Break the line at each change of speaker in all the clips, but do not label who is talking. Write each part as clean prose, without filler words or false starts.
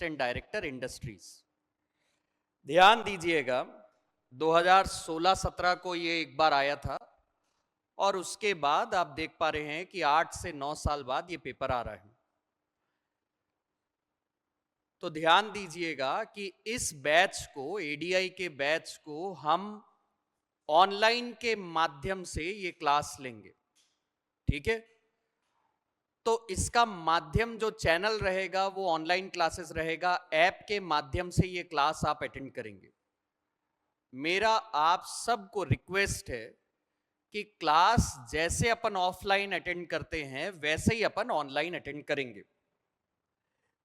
Assistant director industries. ध्यान दीजिएगा, 2016-17 को ये एक बार आया था और उसके बाद आप देख पा रहे हैं कि 8 से 9 साल बाद ये पेपर आ रहा है। तो ध्यान दीजिएगा कि इस बैच को, एडीआई के बैच को हम ऑनलाइन के माध्यम से ये क्लास लेंगे, ठीक है। तो इसका माध्यम जो चैनल रहेगा वो ऑनलाइन क्लासेस रहेगा, ऐप के माध्यम से ये क्लास आप अटेंड करेंगे। मेरा आप सबको रिक्वेस्ट है कि क्लास जैसे अपन ऑफलाइन अटेंड करते हैं वैसे ही अपन ऑनलाइन अटेंड करेंगे।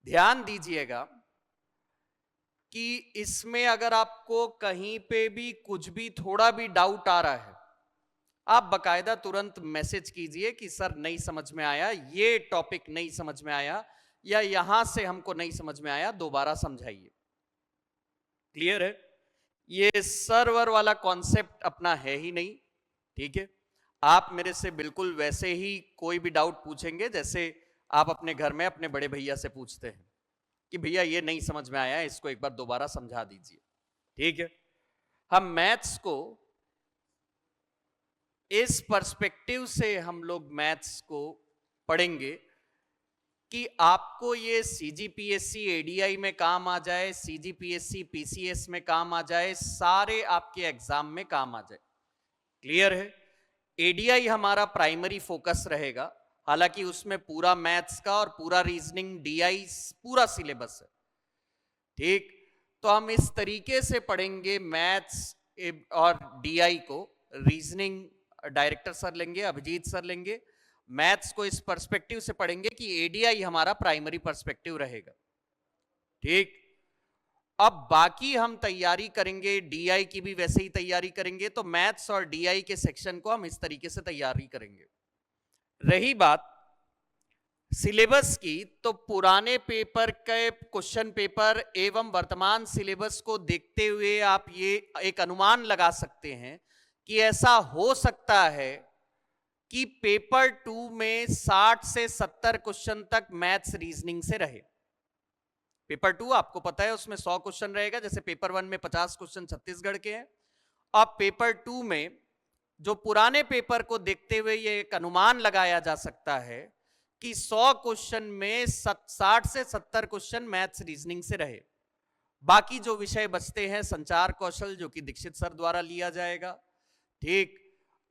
ध्यान दीजिएगा कि इसमें अगर आपको कहीं पे भी कुछ भी थोड़ा भी डाउट आ रहा है, आप बकायदा तुरंत मैसेज कीजिए कि सर नहीं समझ में आया, ये टॉपिक नहीं समझ में आया, या यहां से हमको नहीं समझ में आया, दोबारा समझाइए। क्लियर है? ये सर्वर वाला कॉन्सेप्ट अपना है ही नहीं, ठीक है। आप मेरे से बिल्कुल वैसे ही कोई भी डाउट पूछेंगे जैसे आप अपने घर में अपने बड़े भैया से पूछते हैं कि भैया ये नहीं समझ में आया, इसको एक बार दोबारा समझा दीजिए, ठीक है। हम मैथ्स को इस पर्सपेक्टिव से हम लोग मैथ्स को पढ़ेंगे कि आपको ये सीजीपीएससी एडीआई में काम आ जाए, सीजीपीएससी पीसीएस में काम आ जाए, सारे आपके एग्जाम में काम आ जाए। क्लियर है? एडीआई हमारा प्राइमरी फोकस रहेगा, हालांकि उसमें पूरा मैथ्स का और पूरा रीजनिंग, डीआई पूरा सिलेबस है, ठीक। तो हम इस तरीके से पढ़ेंगे मैथ्स और डीआई को। रीजनिंग डायरेक्टर सर लेंगे, अभिजीत सर लेंगे। मैथ्स को इस पर्सपेक्टिव से पढ़ेंगे कि एडीआई हमारा प्राइमरी पर्सपेक्टिव रहेगा, ठीक। अब बाकी हम तैयारी करेंगे, डीआई की भी वैसे ही तैयारी करेंगे। तो मैथ्स और डीआई के सेक्शन को हम इस तरीके से तैयारी करेंगे। रही बात सिलेबस की, तो पुराने पेपर के क्वेश्चन पेपर एवं वर्तमान सिलेबस को देखते हुए आप ये एक अनुमान लगा सकते हैं कि ऐसा हो सकता है कि पेपर 2 में 60 से 70 क्वेश्चन तक मैथ्स रीजनिंग से रहे। पेपर 2 आपको पता है उसमें 100 क्वेश्चन रहेगा, जैसे पेपर 1 में 50 क्वेश्चन छत्तीसगढ़ के हैं। अब पेपर 2 में जो पुराने पेपर को देखते हुए ये एक अनुमान लगाया जा सकता है कि 100 क्वेश्चन में 60 से 70 क्वेश्चन मैथ्स रीजनिंग से रहे। बाकी जो विषय बचते हैं, संचार कौशल जो कि दीक्षित सर द्वारा लिया जाएगा, ठीक,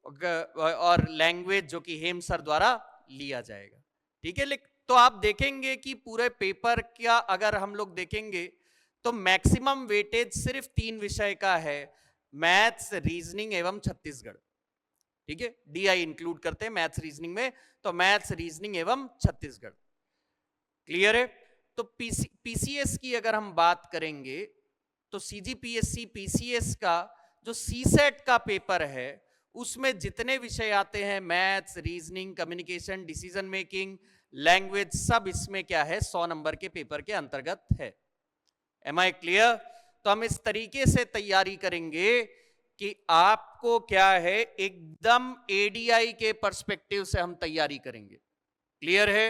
और लैंग्वेज जो कि हेम सर द्वारा लिया जाएगा, ठीक है। तो आप देखेंगे कि पूरे पेपर का अगर हम लोग देखेंगे तो मैक्सिमम वेटेज सिर्फ 3 विषय का है, मैथ्स, रीजनिंग एवं छत्तीसगढ़, ठीक है। डीआई इंक्लूड करते हैं मैथ्स रीजनिंग में, तो मैथ्स, रीजनिंग एवं छत्तीसगढ़। क्लियर है? तो पीसीएस की अगर हम बात करेंगे तो सीजीपीएससी पीसीएस का जो सीसेट का पेपर है उसमें जितने विषय आते हैं, maths, reasoning, communication, decision making, language, सब इसमें क्या है, 100 नंबर के पेपर के अंतर्गत है। Am I clear? तो हम इस तरीके से तैयारी करेंगे कि आपको क्या है, एकदम एडीआई के पर्सपेक्टिव से हम तैयारी करेंगे। क्लियर है?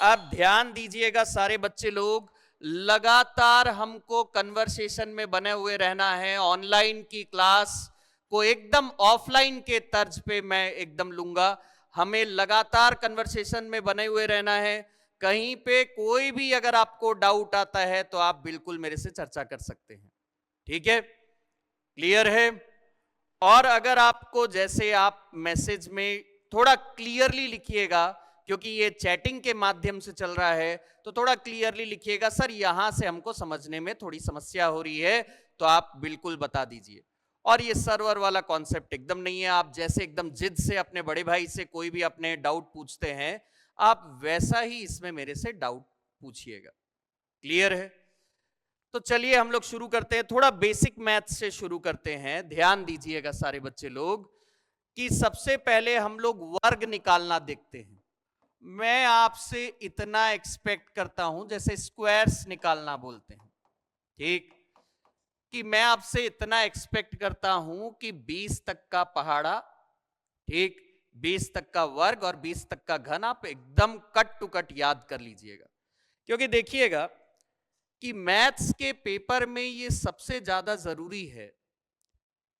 अब ध्यान दीजिएगा सारे बच्चे लोग, लगातार हमको कन्वर्सेशन में बने हुए रहना है। ऑनलाइन की क्लास को एकदम ऑफलाइन के तर्ज पे मैं एकदम लूंगा। हमें लगातार कन्वर्सेशन में बने हुए रहना है। कहीं पे कोई भी अगर आपको डाउट आता है तो आप बिल्कुल मेरे से चर्चा कर सकते हैं, ठीक है। क्लियर है? और अगर आपको, जैसे आप मैसेज में थोड़ा क्लियरली लिखिएगा, क्योंकि ये चैटिंग के माध्यम से चल रहा है, तो थोड़ा क्लियरली लिखिएगा, सर यहां से हमको समझने में थोड़ी समस्या हो रही है, तो आप बिल्कुल बता दीजिए। और ये सर्वर वाला कॉन्सेप्ट एकदम नहीं है। आप जैसे एकदम जिद से अपने बड़े भाई से कोई भी अपने डाउट पूछते हैं, आप वैसा ही इसमें मेरे से डाउट पूछिएगा। क्लियर है? तो चलिए हम लोग शुरू करते हैं। थोड़ा बेसिक मैथ से शुरू करते हैं। ध्यान दीजिएगा सारे बच्चे लोग कि सबसे पहले हम लोग वर्ग निकालना देखते हैं। मैं आपसे इतना एक्सपेक्ट करता हूं, जैसे स्क्वायर्स निकालना बोलते हैं, ठीक, कि मैं आपसे इतना एक्सपेक्ट करता हूं कि 20 तक का पहाड़ा, ठीक, 20 तक का वर्ग और 20 तक का घन आप एकदम कट टू कट याद कर लीजिएगा। क्योंकि देखिएगा कि मैथ्स के पेपर में ये सबसे ज्यादा जरूरी है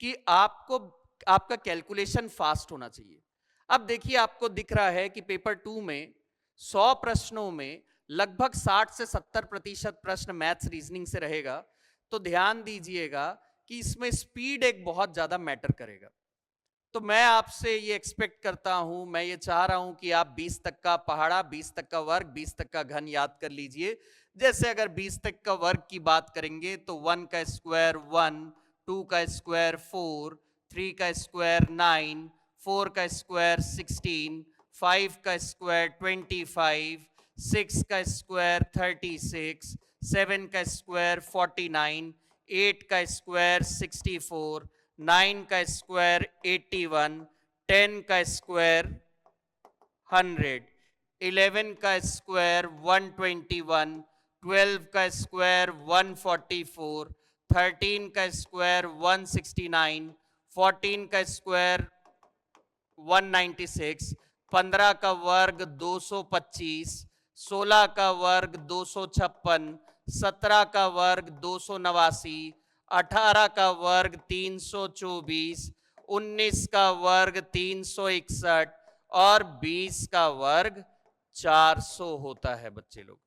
कि आपको आपका कैलकुलेशन फास्ट होना चाहिए। अब देखिए आपको दिख रहा है कि पेपर 2 में 100 प्रश्नों में लगभग 60 से 70% प्रश्न मैथ्स रीजनिंग से रहेगा। तो ध्यान दीजिएगा कि इसमें स्पीड एक बहुत ज्यादा मैटर करेगा। तो मैं आपसे ये एक्सपेक्ट करता हूं, मैं ये चाह रहा हूं कि आप 20 तक का पहाड़ा, 20 तक का वर्ग, 20 तक का घन याद कर लीजिए। जैसे अगर 20 तक का वर्ग की बात करेंगे तो 1 का स्क्वायर 1, 2 का स्क्वायर 4, 3 का स्क्वायर 9, 4 का स्क्वायर 16, 5 का स्क्वायर 25, 6 का स्क्वायर 36, 7 का स्क्वायर 49, 8 का स्क्वायर 64, 9 का स्क्वायर 81, 10 का स्क्वायर 100, 11 का स्क्वायर 121, 12 का स्क्वायर 144, 13 का स्क्वायर 169, 14 का स्क्वायर 196, 15 का वर्ग 225, 16 का वर्ग 256, 17 का वर्ग 289, 18 का वर्ग 324, 19 का वर्ग 361 और 20 का वर्ग 400 होता है बच्चे लोग।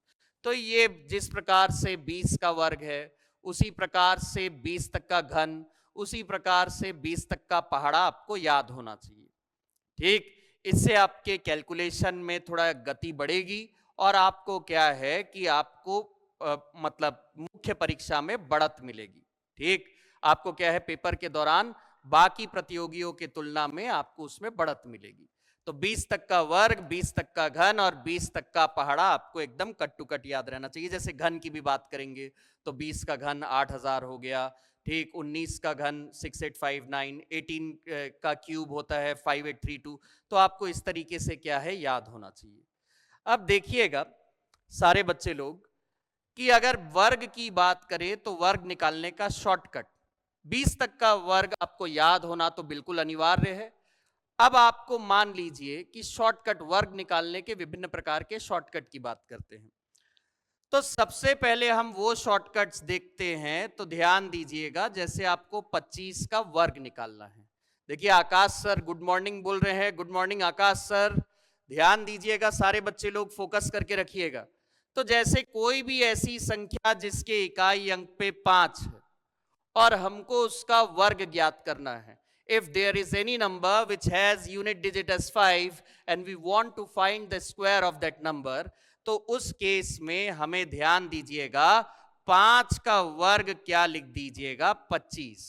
तो ये जिस प्रकार से 20 का वर्ग है, उसी प्रकार से 20 तक का घन, उसी प्रकार से 20 तक का पहाड़ा आपको याद होना चाहिए। ठीक, इससे आपके कैलकुलेशन में थोड़ा गति बढ़ेगी और आपको क्या है कि आपको मतलब मुख्य परीक्षा में बढ़त मिलेगी। ठीक, आपको क्या है पेपर के दौरान बाकी प्रतियोगियों के तुलना में आपको उसमें बढ़त मिलेगी। तो 20 तक का वर्ग, 20 तक का घन और 20 तक का पहाड़ा आपको एकदम कट टू कट याद रहना चाहिए। जैसे घन की भी बात करेंगे तो 20 का घन 8000 हो गया। ठीक, 19 का घन 6859, 18 का क्यूब होता है 5832। तो आपको इस तरीके से क्या है याद होना चाहिए। अब देखिएगा सारे बच्चे लोग कि अगर वर्ग की बात करें तो वर्ग निकालने का शॉर्टकट 20 तक का वर्ग आपको याद होना तो बिल्कुल अनिवार्य है। अब आपको मान लीजिए कि शॉर्टकट वर्ग निकालने के विभिन्न प्रकार के शॉर्टकट की बात करते हैं। तो सबसे पहले हम वो शॉर्टकट्स देखते हैं। तो ध्यान दीजिएगा, जैसे आपको 25 का वर्ग निकालना है। देखिए आकाश सर गुड मॉर्निंग बोल रहे हैं। गुड मॉर्निंग आकाश सर। ध्यान दीजिएगा सारे बच्चे लोग, फोकस करके रखिएगा। तो जैसे कोई भी ऐसी संख्या जिसके इकाई अंक पे 5 है और हमको उसका वर्ग ज्ञात करना है। If there is any number which has unit digit as 5 and we want to find the square of that number, तो उस केस में हमें ध्यान दीजिएगा 5 का वर्ग क्या लिख दीजिएगा 25।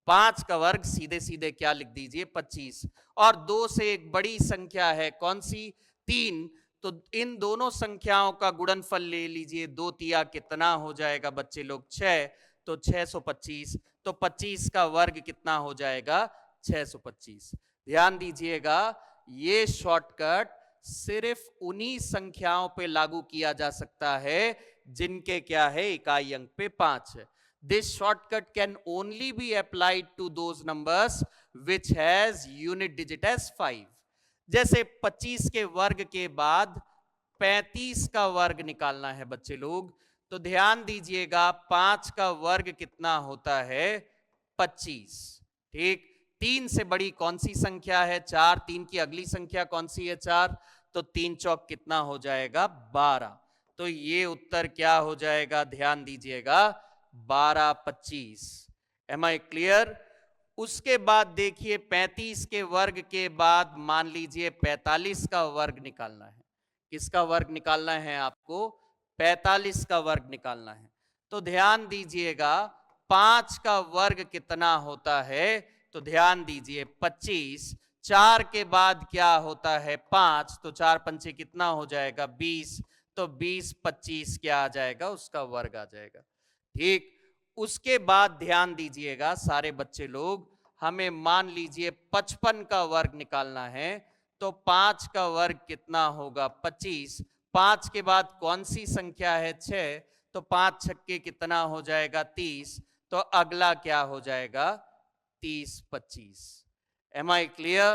5 का वर्ग सीधे सीधे क्या लिख दीजिए 25। और 2 से एक बड़ी संख्या है कौन सी 3। तो इन दोनों संख्याओं का गुणनफल ले लीजिए। 2 तिया कितना हो जाएगा बच्चे लोग 6। तो 625। तो 25 का वर्ग कितना हो जाएगा 625। ध्यान दीजिएगा ये शॉर्टकट सिर्फ उन्हीं संख्याओं पे लागू किया जा सकता है जिनके क्या है इकाई अंक पे 5 है। This shortcut can only be applied to those numbers which has unit digit as 5। जैसे 25 के वर्ग के बाद 35 का वर्ग निकालना है बच्चे लोग। तो ध्यान दीजिएगा 5 का वर्ग कितना होता है 25। ठीक, 3 से बड़ी कौन सी संख्या है 4। 3 की अगली संख्या कौन सी है 4। तो 3 चौक कितना हो जाएगा 12। तो ये उत्तर क्या हो जाएगा ध्यान दीजिएगा 12 25। Am I clear. उसके बाद देखिए 35 के वर्ग के बाद मान लीजिए 45 का वर्ग निकालना है। किसका वर्ग निकालना है आपको 45 का वर्ग निकालना है। तो ध्यान दीजिएगा 5 का वर्ग कितना होता है। तो ध्यान दीजिए 25। 4 के बाद क्या होता है 5। तो 4 पंचे कितना हो जाएगा 20। तो 20 25 क्या आ जाएगा उसका वर्ग आ जाएगा। ठीक, उसके बाद ध्यान दीजिएगा सारे बच्चे लोग, हमें मान लीजिए 55 का वर्ग निकालना है। तो 5 का वर्ग कितना होगा 25। 5 के बाद कौन सी संख्या है 6। तो 5 छक्के कितना हो जाएगा 30। तो अगला क्या हो जाएगा 30 25। Am I clear.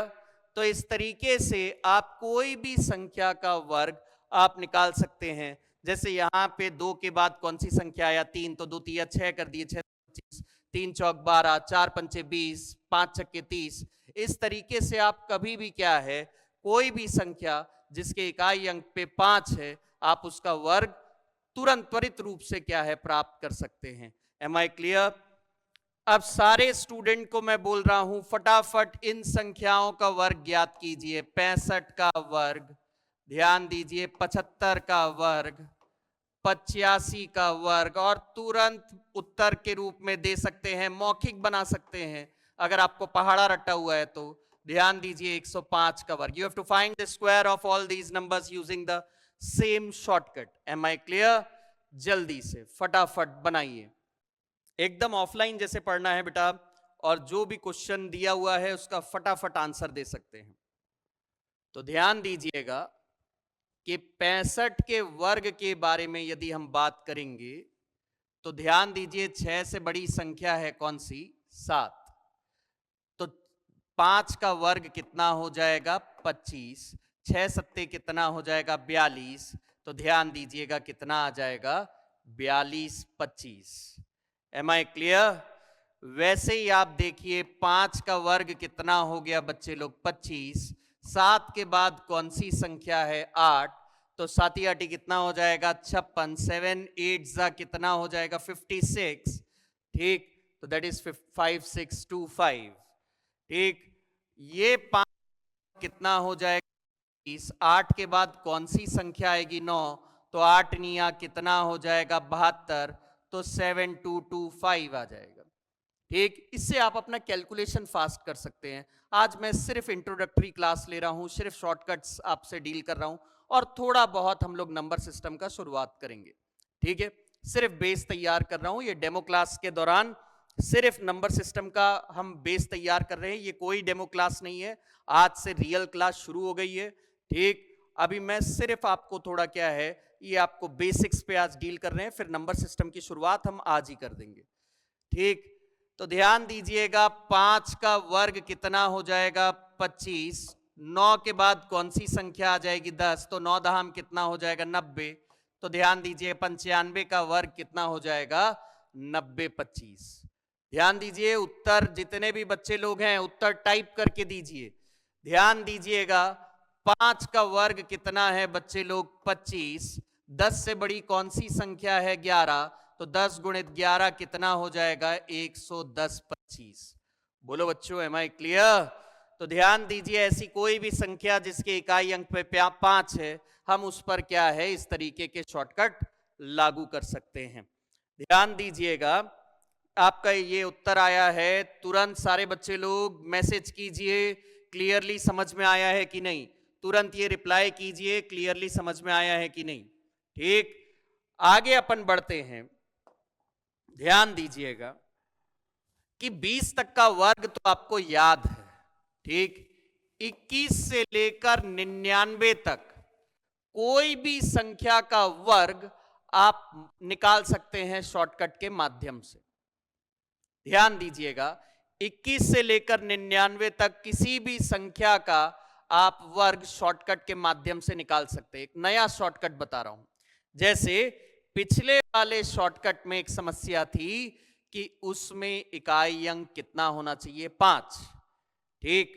तो इस तरीके से आप कोई भी संख्या का वर्ग आप निकाल सकते हैं। जैसे यहाँ पे 2 के बाद कौन सी संख्या आया 3, तो 2 तिया 6 कर दिए, 6 25, 3 चौक 12, 4 पंचे 20, 5 छक्के 30। इस तरीके से आप कभी भी क्या है, कोई भी संख्या जिसके इकाई अंक पे 5 है, आप उसका वर्ग तुरंत त्वरित रूप से क्या है प्राप्त कर सकते हैं। Am I clear? अब सारे स्टूडेंट को मैं बोल रहा हूं, फटाफट इन संख्याओं का वर्ग ज्ञात कीजिए। 65 का वर्ग, ध्यान दीजिए, 75 का वर्ग, 85 का वर्ग, और तुरंत उत्तर के रूप में दे सकते हैं, मौखिक बना सकते हैं अगर आपको पहाड़ा रटा हुआ है तो। ध्यान दीजिए 105 का वर्ग। You have to find the square of all these numbers using the same shortcut. Am I clear? जल्दी से फटाफट बनाइए, एकदम ऑफलाइन जैसे पढ़ना है बेटा, और जो भी क्वेश्चन दिया हुआ है उसका फटाफट आंसर दे सकते हैं। तो ध्यान दीजिएगा कि 65 के वर्ग के बारे में यदि हम बात करेंगे तो ध्यान दीजिए 6 से बड़ी संख्या है कौन सी? 7। तो 5 का वर्ग कितना हो जाएगा? 25। 6 सत्ते कितना हो जाएगा? 42। तो ध्यान दीजिएगा कितना आ जाएगा? 42 25। Am I clear? वैसे ही आप देखिए 5 का वर्ग कितना हो गया बच्चे लोग? 25। 7 के बाद कौन सी संख्या है? 8। तो 7 8 कितना हो जाएगा? 56। 7 8 जा कितना हो जाएगा? 56। ठीक, तो दैट इज 5625। ठीक, ये 5 कितना हो जाएगा? 20। 8 के बाद कौन सी संख्या आएगी? 9। तो 8 निया कितना हो जाएगा? 72। तो 7225 आ जाएगा। ठीक, इससे आप अपना कैलकुलेशन फास्ट कर सकते हैं। आज मैं सिर्फ इंट्रोडक्टरी क्लास ले रहा हूं, सिर्फ शॉर्टकट्स आपसे डील कर रहा हूं, और थोड़ा बहुत हम लोग नंबर सिस्टम का शुरुआत करेंगे। ठीक है, सिर्फ बेस तैयार कर रहा हूं। ये डेमो क्लास के दौरान सिर्फ नंबर सिस्टम का हम बेस तैयार कर रहे हैं, ये कोई डेमो क्लास नहीं है। आज से रियल क्लास शुरू हो गई है। ठीक, अभी मैं सिर्फ आपको थोड़ा क्या है, ये आपको बेसिक्स पे आज डील कर रहे हैं, फिर नंबर सिस्टम की शुरुआत हम आज ही कर देंगे। ठीक, तो ध्यान दीजिएगा 5 का वर्ग कितना हो जाएगा? 25। 9 के बाद कौन सी संख्या आ जाएगी? 10। तो 9 दहाम कितना हो जाएगा? 90। तो ध्यान दीजिए 95 का वर्ग कितना हो जाएगा? 90 25। ध्यान दीजिए, उत्तर जितने भी बच्चे लोग हैं उत्तर टाइप करके दीजिए। ध्यान दीजिएगा 5 का वर्ग कितना है बच्चे लोग? 25। 10 से बड़ी कौन सी संख्या है? 11। तो 10 गुणित 11 कितना हो जाएगा? 110 25। बोलो बच्चों, एम आई क्लियर? तो ध्यान दीजिए ऐसी कोई भी संख्या जिसके इकाई अंक पे 5 है, हम उस पर क्या है इस तरीके के शॉर्टकट लागू कर सकते हैं। ध्यान दीजिएगा आपका ये उत्तर आया है, तुरंत सारे बच्चे लोग मैसेज कीजिए क्लियरली समझ में आया है कि नहीं। तुरंत ये रिप्लाई कीजिए क्लियरली समझ में आया है कि नहीं। ठीक, आगे अपन बढ़ते हैं। ध्यान दीजिएगा कि 20 तक का वर्ग तो आपको याद है। ठीक, 21 से लेकर 99 तक कोई भी संख्या का वर्ग आप निकाल सकते हैं शॉर्टकट के माध्यम से। ध्यान दीजिएगा 21 से लेकर 99 तक किसी भी संख्या का आप वर्ग शॉर्टकट के माध्यम से निकाल सकते हैं। एक नया शॉर्टकट बता रहा हूं। जैसे पिछले वाले शॉर्टकट में एक समस्या थी कि उसमें इकाई अंक कितना होना चाहिए? 5। ठीक,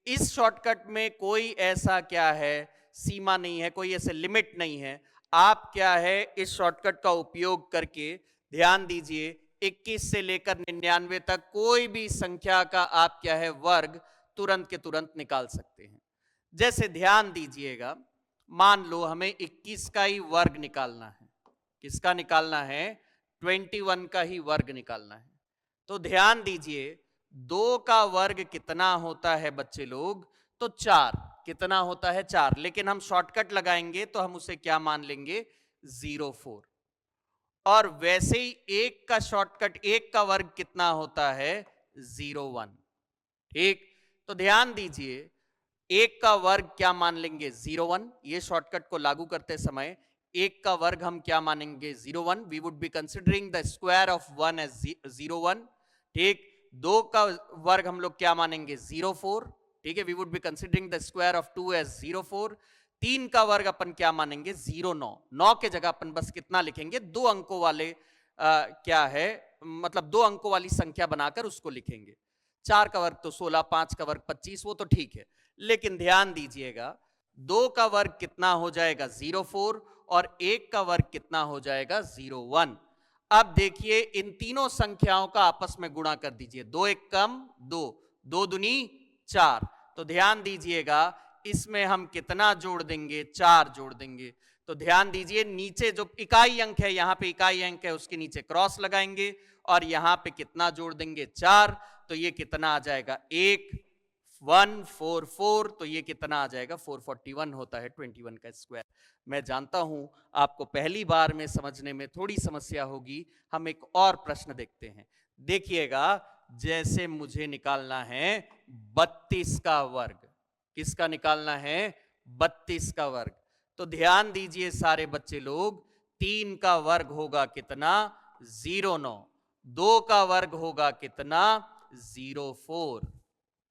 इस शॉर्टकट में कोई ऐसा क्या है सीमा नहीं है, कोई ऐसे लिमिट नहीं है। आप क्या है इस शॉर्टकट का उपयोग करके, ध्यान दीजिए 21 से लेकर 99 तक कोई भी संख्या का आप क्या है वर्ग तुरंत के तुरंत निकाल सकते हैं। जैसे ध्यान दीजिएगा, मान लो हमें 21 का ही वर्ग निकालना है। किसका निकालना है? 21 का ही वर्ग निकालना है। तो ध्यान दीजिए 2 का वर्ग कितना होता है बच्चे लोग? तो 4। कितना होता है? 4। लेकिन हम शॉर्टकट लगाएंगे तो हम उसे क्या मान लेंगे? 04। और वैसे ही 1 का शॉर्टकट, 1 का वर्ग कितना होता है? 01। ठीक, तो ध्यान दीजिए 1 का वर्ग क्या मान लेंगे? 01। ये शॉर्टकट को लागू करते समय 1 का वर्ग हम क्या मानेंगे? 01। We would be considering the square of 1 as 01। ठीक, 2 का वर्ग हम लोग क्या मानेंगे? 04। ठीक है, we would be considering the square of 2 as 04। 3 का वर्ग अपन क्या मानेंगे 0 9, 9 के जगह अपन बस कितना लिखेंगे 2 अंकों वाले क्या है मतलब 2 अंकों वाली संख्या बनाकर उसको लिखेंगे। 4 का वर्ग तो 16, 5 का वर्ग 25, वो तो ठीक है, लेकिन ध्यान दीजिएगा 2 का वर्ग कितना हो जाएगा 04 और 1 का वर्ग कितना हो जाएगा 01। अब देखिए इन तीनों संख्याओं का आपस में गुणा कर दीजिए, 2 एक कम 2, 2 दूनी 4। तो ध्यान दीजिएगा इसमें हम कितना जोड़ देंगे 4 जोड़ देंगे। तो ध्यान दीजिए नीचे जो इकाई अंक है, यहां पे इकाई अंक है उसके नीचे क्रॉस लगाएंगे और यहां पे कितना जोड़ देंगे 4। तो ये कितना आ जाएगा 144, तो ये कितना आ जाएगा 441 होता है 21 का स्क्वायर। मैं जानता हूं आपको पहली बार में समझने में थोड़ी समस्या होगी, हम एक और प्रश्न देखते हैं। देखिएगा जैसे मुझे निकालना है 32 का वर्ग, किसका निकालना है 32 का वर्ग। तो ध्यान दीजिए सारे बच्चे लोग, 3 का वर्ग होगा कितना 09, 2 का वर्ग होगा कितना 04।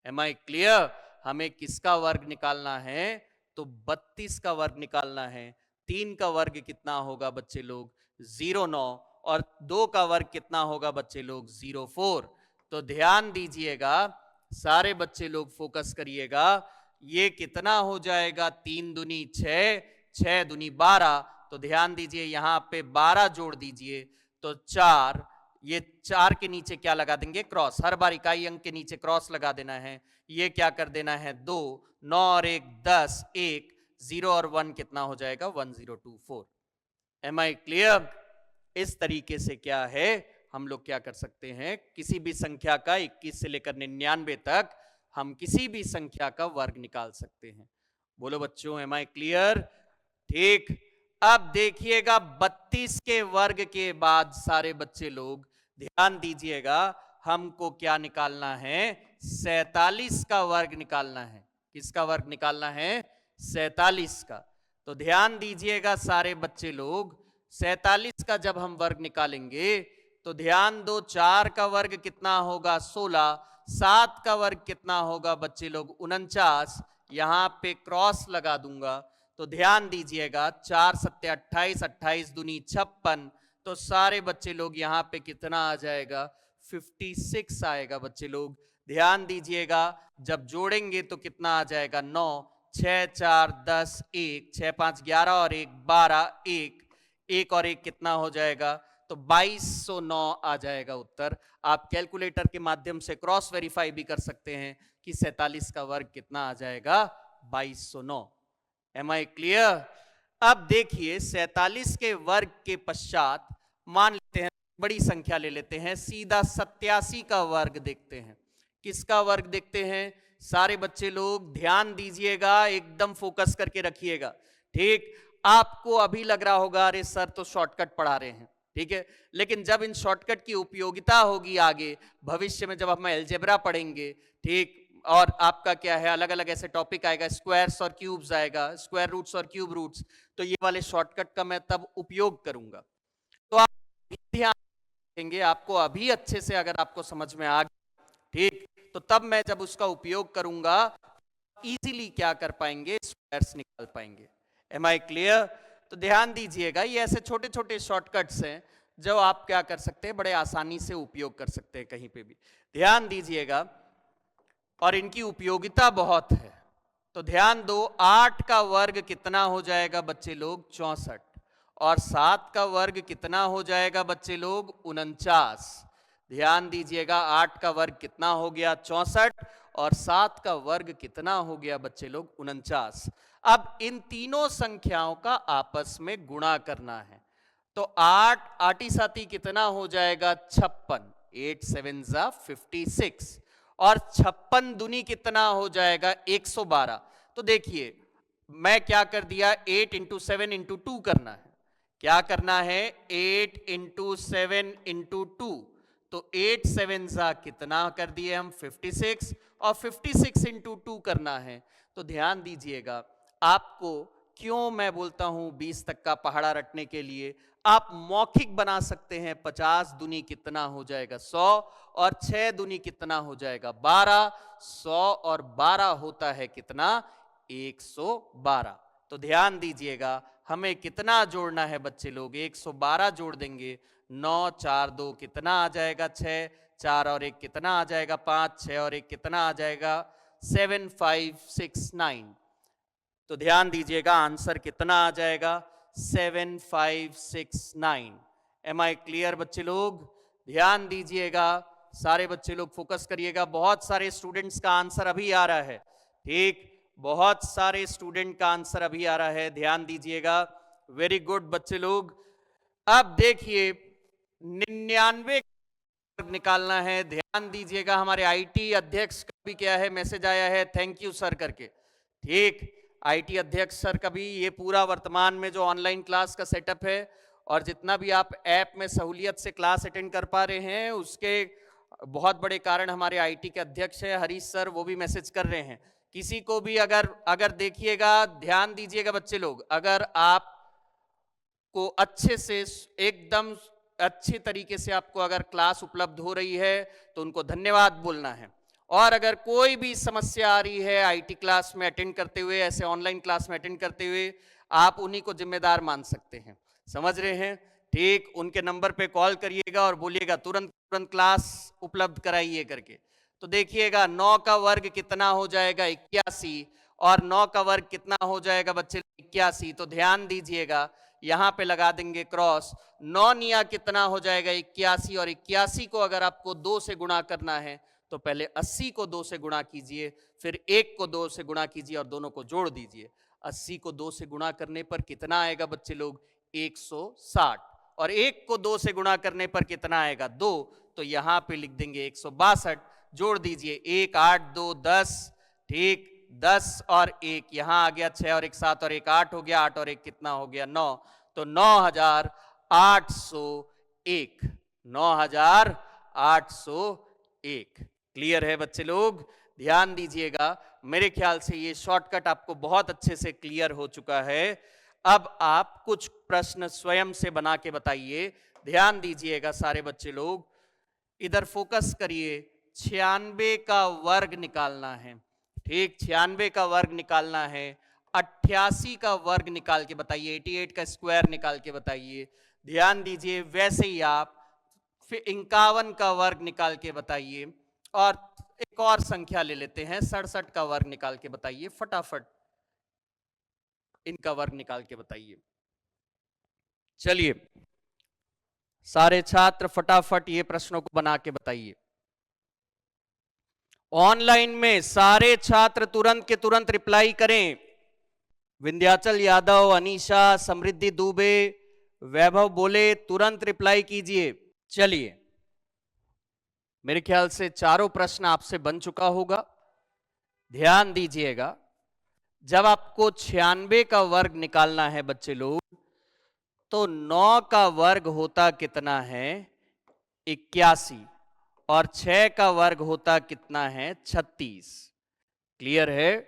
Am I clear? हमें किसका वर्ग निकालना है तो 32 का वर्ग निकालना है। 3 का वर्ग कितना होगा बच्चे लोग 09 और 2 का वर्ग कितना होगा बच्चे लोग 04। तो ध्यान दीजिएगा सारे बच्चे लोग फोकस करिएगा, ये कितना हो जाएगा 3 दूनी 6, 6 दूनी 12। तो ध्यान दीजिए यहां पे 12 जोड़ दीजिए तो 4, ये 4 के नीचे क्या लगा देंगे क्रॉस, हर बार इकाई अंक के नीचे क्रॉस लगा देना है। ये क्या कर देना है 2, 9 और 1 10, 1 0 और 1 कितना हो जाएगा 1024। Am I clear? इस तरीके से क्या है हम लोग क्या कर सकते हैं, किसी भी संख्या का 21 से लेकर 99 तक हम किसी भी संख्या का वर्ग निकाल सकते हैं। बोलो बच्चों एम आई क्लियर? ठीक। अब देखिएगा 32 के वर्ग के बाद सारे बच्चे लोग ध्यान दीजिएगा, हमको क्या निकालना है 47 का वर्ग निकालना है। किसका वर्ग निकालना है 47 का। तो ध्यान दीजिएगा सारे बच्चे लोग, 47 का जब हम वर्ग निकालेंगे तो ध्यान दो 4 का वर्ग कितना होगा 16, 7 का वर्ग कितना होगा बच्चे लोग 49, यहां पे क्रॉस लगा दूंगा। तो ध्यान दीजिएगा 4 सत्ते 28, 28 दूनी 56। तो सारे बच्चे लोग यहां पे कितना आ जाएगा 56 आएगा बच्चे लोग। ध्यान दीजिएगा जब जोड़ेंगे तो कितना आ जाएगा 9, 6 4 10, 1 6 5 11 और 1 12, 1 और 1 कितना हो जाएगा तो 2209 आ जाएगा उत्तर। आप कैलकुलेटर के माध्यम से क्रॉस वेरीफाई भी कर सकते हैं कि 47 का वर्ग कितना आ जाएगा 2209। Am I clear? अब देखिए 47 के वर्ग के पश्चात मान लेते हैं बड़ी संख्या ले लेते हैं, सीधा 87 का वर्ग देखते हैं। किसका वर्ग देखते हैं सारे बच्चे लोग? ध्यान दीजिएगा, एकदम फोकस करके रखिएगा। ठीक, आपको अभी लग रहा होगा अरे सर तो शॉर्टकट पढ़ा रहे हैं, ठीक है, लेकिन जब इन शॉर्टकट की उपयोगिता होगी आगे भविष्य में जब हम अलजेब्रा पढ़ेंगे, ठीक, और आपका क्या है अलग अलग ऐसे टॉपिक आएगा, स्क्वायर्स और क्यूब्स आएगा, स्क्वायर रूट्स और क्यूब रूट्स, तो ये वाले शॉर्टकट का मैं तब उपयोग करूंगा। तो आप ध्यान देंगे, आपको अभी अच्छे से अगर आपको समझ में आ गया, ठीक, तो तब मैं जब उसका उपयोग करूंगा इजीली क्या कर पाएंगे स्क्वायर्स निकाल पाएंगे। Am I clear? तो ध्यान दीजिएगा ये ऐसे छोटे छोटे शॉर्टकट्स हैं जो आप क्या कर सकते हैं बड़े आसानी से उपयोग कर सकते हैं कहीं पे भी। ध्यान दीजिएगा और इनकी उपयोगिता बहुत है। तो ध्यान दो 8 का वर्ग कितना हो जाएगा बच्चे लोग 64 और 7 का वर्ग कितना हो जाएगा बच्चे लोग 49। ध्यान दीजिएगा 8 का वर्ग कितना हो गया 64 और 7 का वर्ग कितना हो गया बच्चे लोग 49। अब इन तीनों संख्याओं का आपस में गुणा करना है। तो 8 आटी साथी कितना हो जाएगा 56, 8 7 जा 56 और 56 दूनी कितना हो जाएगा 112। तो देखिए मैं क्या कर दिया 8 इंटू 7 इंटू 2 करना है। क्या करना है 8 इंटू 7 इंटू 2, तो 8 7 जा कितना कर दिए हम 56 और 56 इंटू 2 करना है। तो ध्यान दीजिएगा आपको क्यों मैं बोलता हूं 20 तक का पहाड़ा रटने के लिए, आप मौखिक बना सकते हैं। 50 दूनी कितना हो जाएगा 100 और 6 दूनी कितना हो जाएगा 12, 100 और 12 होता है कितना 112। तो ध्यान दीजिएगा हमें कितना जोड़ना है बच्चे लोग, 112 जोड़ देंगे। 9 4 2 कितना आ जाएगा 6, 4 और 1 कितना आ जाएगा 5, 6 और 1 कितना आ जाएगा 7 5 6 9। तो ध्यान दीजिएगा आंसर कितना आ जाएगा 7 5 6 9। एम आई क्लियर बच्चे लोग? ध्यान दीजिएगा सारे बच्चे लोग, फोकस करिएगा। बहुत सारे स्टूडेंट्स का आंसर अभी आ रहा है, ठीक, बहुत सारे स्टूडेंट का आंसर अभी आ रहा है, ध्यान दीजिएगा। वेरी गुड बच्चे लोग। अब देखिए 99 निकालना है, ध्यान दीजिएगा। हमारे आईटी अध्यक्ष का भी क्या है, मैसेज आया है, थैंक यू सर करके, ठीक। आईटी अध्यक्ष सर का भी ये पूरा वर्तमान में जो ऑनलाइन क्लास का सेटअप है और जितना भी आप ऐप में सहूलियत से क्लास अटेंड कर पा रहे हैं, उसके बहुत बड़े कारण हमारे आईटी के अध्यक्ष है हरीश सर, वो भी मैसेज कर रहे हैं। किसी को भी अगर देखिएगा, ध्यान दीजिएगा बच्चे लोग, अगर आप को अच्छे से एकदम अच्छे तरीके से आपको अगर क्लास उपलब्ध हो रही है तो उनको धन्यवाद बोलना है। और अगर कोई भी समस्या आ रही है आईटी क्लास में अटेंड करते हुए, ऐसे ऑनलाइन क्लास में अटेंड करते हुए, आप उन्हीं को जिम्मेदार मान सकते हैं, समझ रहे हैं, ठीक। उनके नंबर पे कॉल करिएगा और बोलिएगा तुरंत तुरंत क्लास उपलब्ध कराइए करके। तो देखिएगा 9 का वर्ग कितना हो जाएगा 81, और 9 का वर्ग कितना हो जाएगा बच्चे 81। तो ध्यान दीजिएगा यहां पे लगा देंगे क्रॉस। 9 निया कितना हो जाएगा 81, और 81 को अगर आपको 2 से गुणा करना है तो पहले 80 को 2 से गुणा कीजिए, फिर 1 को 2 से गुणा कीजिए और दोनों को जोड़ दीजिए। 80 को 2 से गुणा करने पर कितना आएगा बच्चे लोग 160, और 1 को 2 से गुणा करने पर कितना आएगा 2, तो यहां पे लिख देंगे 162। जोड़ दीजिए 1 8 2 10, ठीक, 10 और 1 यहां आ गया 6 और 1 7 और 1 8 हो गया, 8 और 1 कितना हो गया 9, तो 9801, 9801। क्लियर है बच्चे लोग? ध्यान दीजिएगा, मेरे ख्याल से ये शॉर्टकट आपको बहुत अच्छे से क्लियर हो चुका है। अब आप कुछ प्रश्न स्वयं से बना के बताइए। ध्यान दीजिएगा सारे बच्चे लोग, इधर फोकस करिए। 96 का वर्ग निकालना है, ठीक, 96 का वर्ग निकालना है। 88 का वर्ग निकाल के बताइए, 88 का स्क्वायर निकाल के बताइए। ध्यान दीजिए, वैसे ही आप फिर 51 का वर्ग निकाल के बताइए, और एक और संख्या ले लेते हैं 67 का वर्ग निकाल के बताइए। फटाफट इनका वर्ग निकाल के बताइए। चलिए सारे छात्र फटाफट ये प्रश्नों को बना के बताइए। ऑनलाइन में सारे छात्र तुरंत के तुरंत रिप्लाई करें। विंध्याचल यादव, अनीशा, समृद्धि दुबे, वैभव बोले, तुरंत रिप्लाई कीजिए। चलिए, मेरे ख्याल से चारों प्रश्न आपसे बन चुका होगा। ध्यान दीजिएगा, जब आपको 96 का वर्ग निकालना है बच्चे लोग, तो 9 का वर्ग होता कितना है 81, और 6 का वर्ग होता कितना है 36। क्लियर है?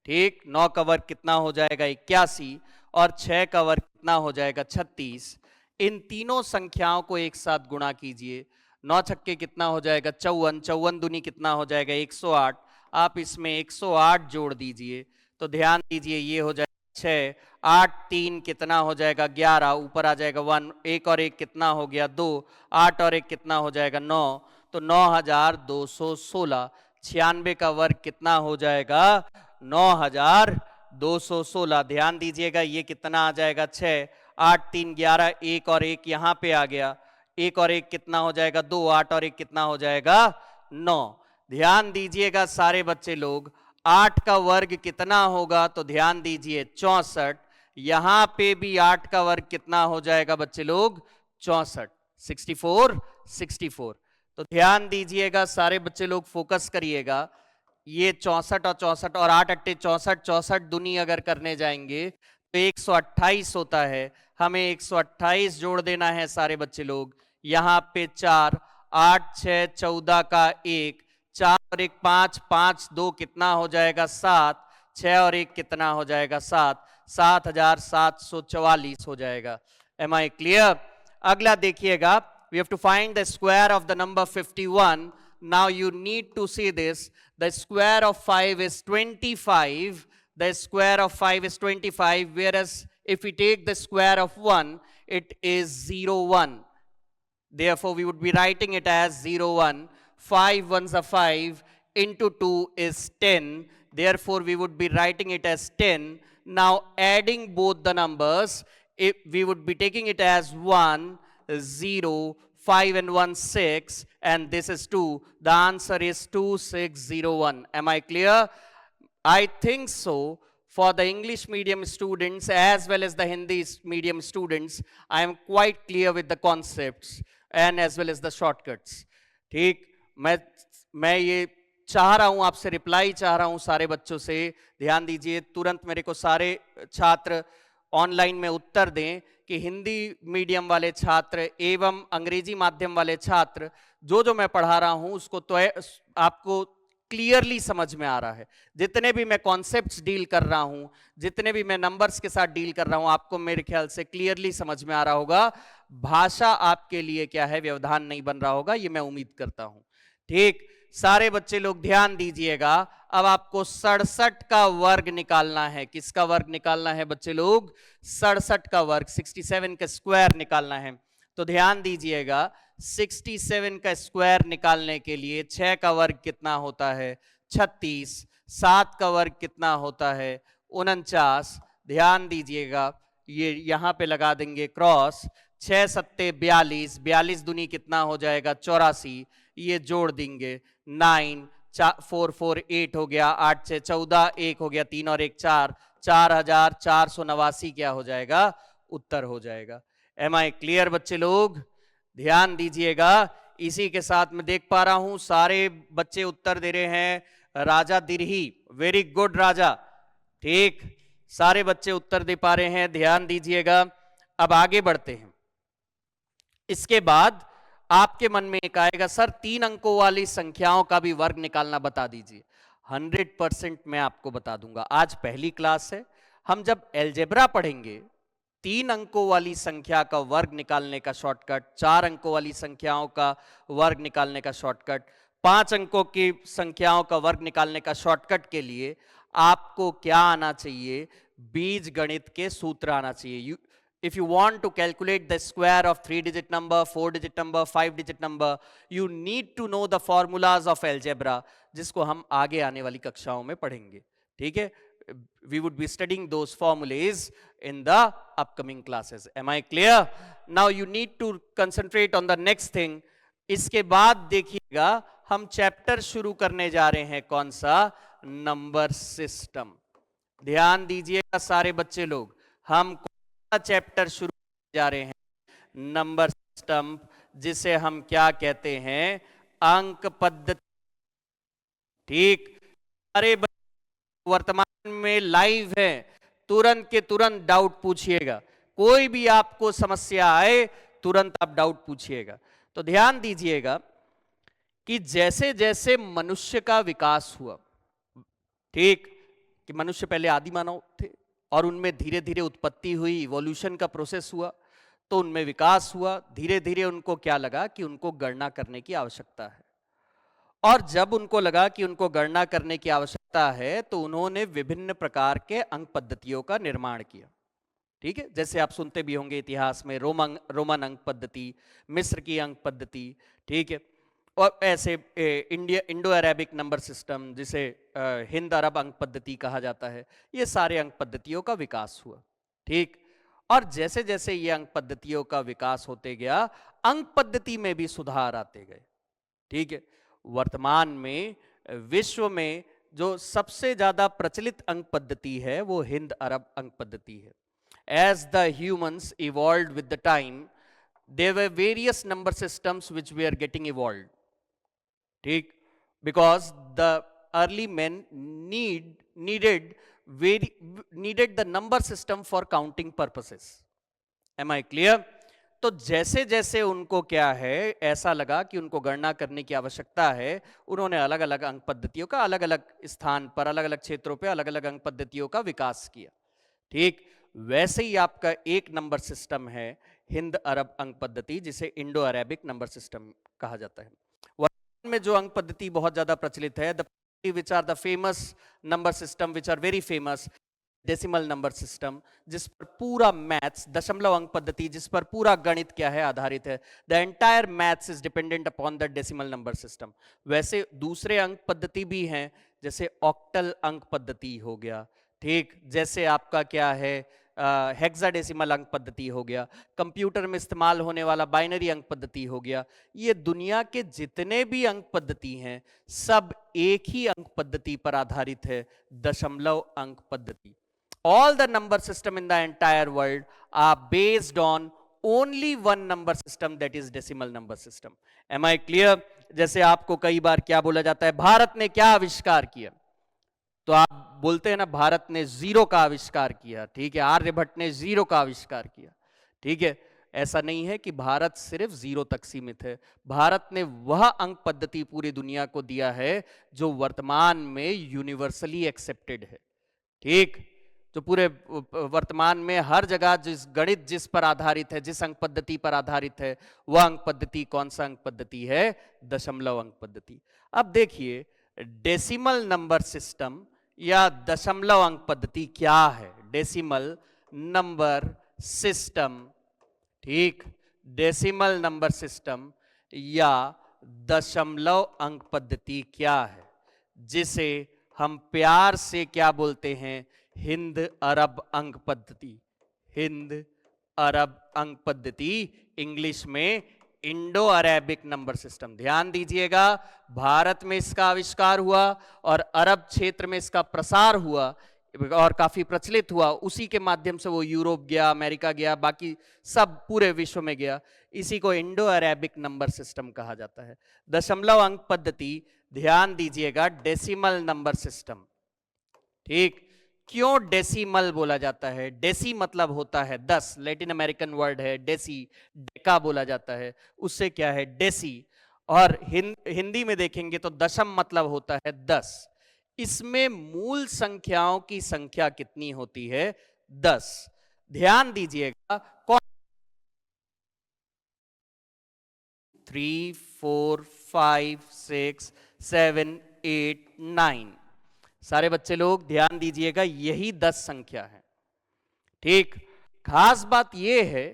ठीक, 9 का वर्ग कितना हो जाएगा 81, और 6 का वर्ग कितना हो जाएगा 36। इन तीनों संख्याओं को एक साथ गुणा कीजिए। 9 छक्के कितना हो जाएगा 54, 54 दूनी कितना हो जाएगा 108। आप इसमें 108 जोड़ दीजिए, तो ध्यान दीजिए ये हो जाएगा 6, 8 3 कितना हो जाएगा 11, ऊपर आ जाएगा 1, 1 और 1 कितना हो गया 2, 8 और 1 कितना हो जाएगा 9, तो 9216। 96 का वर्ग कितना हो जाएगा 9216। ध्यान दीजिएगा ये कितना आ जाएगा 6, 8 3 11, 1 और 1 यहां पे आ गया, 1 और 1 कितना हो जाएगा 2, 8 और 1 कितना हो जाएगा 9। ध्यान दीजिएगा सारे बच्चे लोग, 8 का वर्ग कितना होगा, तो ध्यान दीजिए 64। यहां पे भी 8 का वर्ग कितना हो जाएगा बच्चे लोग 64, 64 64। तो ध्यान दीजिएगा सारे बच्चे लोग, फोकस करिएगा। ये 64 और 64 और 8 अट्टे 64, 64 दूनी अगर करने जाएंगे तो 128 होता है। हमें 128 जोड़ देना है सारे बच्चे लोग। यहां पे 4, 8 6 14 का 1, 4 और 1 5, 5 2 कितना हो जाएगा 7, 6 और 1 कितना हो जाएगा 7, 7744 हो जाएगा। Am I clear? अगला देखिएगा, we have to find the square of the number 51. Now you need to see this. The square of 5 is 25. the square of 5 is 25, whereas if we take the square of 1, it is 0, 1. Therefore, we would be writing it as 0, 1. 5 ones are 5, into 2 is 10. Therefore, we would be writing it as 10. Now, adding both the numbers, we would be taking it as 1, 0, 5 and 1, 6, and this is 2. The answer is 2601. Am I clear? I think so. For the English medium students as well as the Hindi medium students, I am quite clear with the concepts and as well as the shortcuts. ठीक, मैं ये चाह रहा हूं, आपसे reply चाह रहा हूं सारे बच्चों से. ध्यान दीजिए, तुरंत मेरे को सारे छात्र ऑनलाइन में उत्तर दें कि हिंदी मीडियम वाले छात्र एवं अंग्रेजी माध्यम वाले छात्र जो मैं पढ़ा रहा हूं उसको तो आपको क्लियरली समझ में आ रहा है. जितने भी मैं कॉन्सेप्ट्स डील कर रहा हूं, जितने भी मैं नंबर्स के साथ डील कर रहा हूं, आपको मेरे ख्याल से क्लियरली समझ में आ रहा होगा. भाषा आपके लिए क्या है, व्यवधान नहीं बन रहा होगा, ये मैं उम्मीद करता हूं. ठीक, सारे बच्चे लोग ध्यान दीजिएगा. अब आपको 67 का वर्ग निकालना है. किसका वर्ग निकालना है बच्चे लोग? 67 का वर्ग, 67 का स्क्वायर निकालना है. तो ध्यान दीजिएगा, 67 का स्क्वायर निकालने के लिए 6 का वर्ग कितना होता है? 36. 7 का वर्ग कितना होता है? 49. ध्यान दीजिएगा, ये यहां पे लगा देंगे क्रॉस. 6 सत्ते 42, 42 दूनी कितना हो जाएगा? 84. ये जोड़ देंगे 9, 4 4 8 हो गया, 8 6 14, 1 हो गया, 3 और 1 4, 4489 क्या हो जाएगा? उत्तर हो जाएगा. एम आई क्लियर बच्चे लोग? ध्यान दीजिएगा. इसी के साथ मैं देख पा रहा हूं सारे बच्चे उत्तर दे रहे हैं. राजा दिरही, वेरी गुड राजा. ठीक, सारे बच्चे उत्तर दे पा रहे हैं. ध्यान दीजिएगा. अब आगे बढ़ते हैं. इसके बाद आपके मन में एक आएगा, सर 3 अंकों वाली संख्याओं का भी वर्ग निकालना बता दीजिए. 100% मैं आपको बता दूंगा. आज पहली क्लास है. हम जब एलजेब्रा पढ़ेंगे, 3 अंकों वाली संख्या का वर्ग निकालने का शॉर्टकट, 4 अंकों वाली संख्याओं का वर्ग निकालने का शॉर्टकट, 5 अंकों की संख्याओं का वर्ग निकालने का शॉर्टकट के लिए आपको क्या आना चाहिए? बीज गणित के सूत्र आना चाहिए. If you want to calculate the square of 3-digit number, 4-digit number, 5-digit number, you need to know the formulas of algebra, जिसको हम आगे आने वाली कक्षाओं में पढ़ेंगे. ठीक है? We would be studying those formulas in the upcoming classes. Am I clear? Now you need to concentrate on the next thing. इसके बाद देखिएगा, हम चैप्टर शुरू करने जा रहे हैं. कौन सा? Number system. ध्यान दीजिएगा सारे बच्चे लोग, हम चैप्टर शुरू जा रहे हैं, नंबर सिस्टम, जिसे हम क्या कहते हैं? अंक पद्धति. ठीक, अरे वर्तमान में लाइव है, तुरंत के तुरंत डाउट पूछिएगा. कोई भी आपको समस्या आए, तुरंत आप डाउट पूछिएगा. तो ध्यान दीजिएगा कि जैसे जैसे मनुष्य का विकास हुआ, ठीक, कि मनुष्य पहले आदि मानव थे और उनमें धीरे धीरे उत्पत्ति हुई, इवोल्यूशन का प्रोसेस हुआ, तो उनमें विकास हुआ. धीरे धीरे उनको क्या लगा कि उनको गणना करने की आवश्यकता है. और जब उनको लगा कि उनको गणना करने की आवश्यकता है, तो उन्होंने विभिन्न प्रकार के अंक पद्धतियों का निर्माण किया. ठीक है, जैसे आप सुनते भी होंगे इतिहास में रोमन अंक पद्धति, मिस्र की अंक पद्धति. ठीक है, और ऐसे इंडो अरेबिक नंबर सिस्टम, जिसे हिंद अरब अंक पद्धति कहा जाता है, ये सारे अंक पद्धतियों का विकास हुआ. ठीक, और जैसे जैसे ये अंक पद्धतियों का विकास होते गया, अंक पद्धति में भी सुधार आते गए. ठीक है, वर्तमान में विश्व में जो सबसे ज्यादा प्रचलित अंक पद्धति है वो हिंद अरब अंक पद्धति है. As the humans evolved with the time, there were various number systems which were getting evolved. ठीक, because the early men needed the number system for counting purposes. Am I clear? तो जैसे जैसे उनको क्या है, ऐसा लगा कि उनको गणना करने की आवश्यकता है, उन्होंने अलग अलग अंक पद्धतियों का अलग अलग स्थान पर, अलग अलग क्षेत्रों पे अलग अलग अंक पद्धतियों का विकास किया. ठीक, वैसे ही आपका एक नंबर सिस्टम है हिंद अरब अंक पद्धति, जिसे इंडो अरेबिक नंबर सिस्टम कहा जाता है. वर्तमान में जो अंक पद्धति बहुत ज्यादा प्रचलित है, the which are the famous number system, which are very famous, decimal number system, जिस पर पूरा मैथ्स, दशमलव अंक पद्धति, जिस पर पूरा गणित क्या है आधारित है. The entire maths is dependent upon the decimal number system. वैसे दूसरे अंक पद्धति भी हैं, जैसे ऑक्टल अंक पद्धति हो गया, ठीक, जैसे आपका क्या है हेक्साडेसिमल अंक पद्धति हो गया, कंप्यूटर में इस्तेमाल होने वाला बाइनरी अंक पद्धति हो गया. ये दुनिया के जितने भी अंक पद्धति हैं सब एक ही अंक पद्धति पर आधारित है, दशमलव अंक पद्धति. All the number system in the entire world are based on only one number system, that is decimal number system. Am I clear? जैसे आपको कई बार क्या बोला जाता है, भारत ने क्या आविष्कार किया, तो आप बोलते हैं ना भारत ने जीरो का आविष्कार किया, ठीक है, आर्यभट्ट ने जीरो का आविष्कार किया, ठीक है. ऐसा नहीं है कि भारत सिर्फ जीरो तक सीमित है. भारत ने वह अंक पद्धति पूरी दुनिया को दिया है जो वर्तमान में यूनिवर्सली एक्सेप्टेड है, ठीक, जो पूरे वर्तमान में हर जगह जिस गणित जिस पर आधारित है, जिस अंक पद्धति पर आधारित है, वह अंक पद्धति कौन सा अंक पद्धति है, दशमलव अंक पद्धति. अब देखिए डेसिमल नंबर सिस्टम या दशमलव अंक पद्धति क्या है. डेसिमल नंबर सिस्टम, ठीक, डेसिमल नंबर सिस्टम या दशमलव अंक पद्धति क्या है, जिसे हम प्यार से क्या बोलते हैं, हिंद अरब अंक पद्धति. हिंद अरब अंक पद्धति, इंग्लिश में इंडो अरेबिक नंबर सिस्टम. ध्यान दीजिएगा, भारत में इसका आविष्कार हुआ और अरब क्षेत्र में इसका प्रसार हुआ और काफी प्रचलित हुआ. उसी के माध्यम से वो यूरोप गया, अमेरिका गया, बाकी सब पूरे विश्व में गया. इसी को इंडो अरेबिक नंबर सिस्टम कहा जाता है. दशमलव अंक पद्धति, ध्यान दीजिएगा, डेसिमल नंबर सिस्टम, ठीक. क्यों डेसिमल बोला जाता है? डेसी मतलब होता है 10, लैटिन अमेरिकन वर्ड है डेसी, डेका बोला जाता है, उससे क्या है डेसी. और हिंदी में देखेंगे तो दशम मतलब होता है 10. इसमें मूल संख्याओं की संख्या कितनी होती है? 10. ध्यान दीजिएगा, 3 4 5 6 7 8 9, सारे बच्चे लोग ध्यान दीजिएगा, यही 10 संख्या है, ठीक. खास बात यह है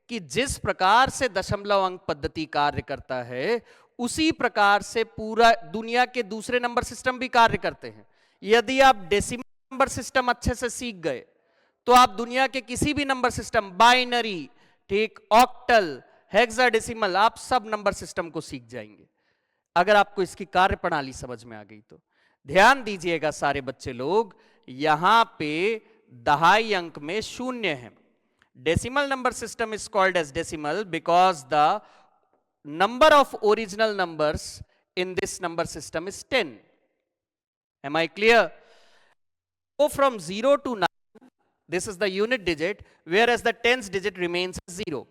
कि जिस प्रकार से दशमलव अंक पद्धति कार्य करता है उसी प्रकार से पूरा दुनिया के दूसरे नंबर सिस्टम भी कार्य करते हैं. यदि आप डेसिमल नंबर सिस्टम अच्छे से सीख गए तो आप दुनिया के किसी भी नंबर सिस्टम, बाइनरी, ठीक, ऑक्टल, हेक्साडेसिमल, आप सब नंबर सिस्टम को सीख जाएंगे अगर आपको इसकी कार्य प्रणाली समझ में आ गई तो. ध्यान दीजिएगा सारे बच्चे लोग, यहां पे दहाई अंक में शून्य है. Decimal number system is called as decimal because the number of original numbers in this number system is 10. Am I clear? Go from 0 to 9, this is the unit digit, whereas the tens digit remains 0.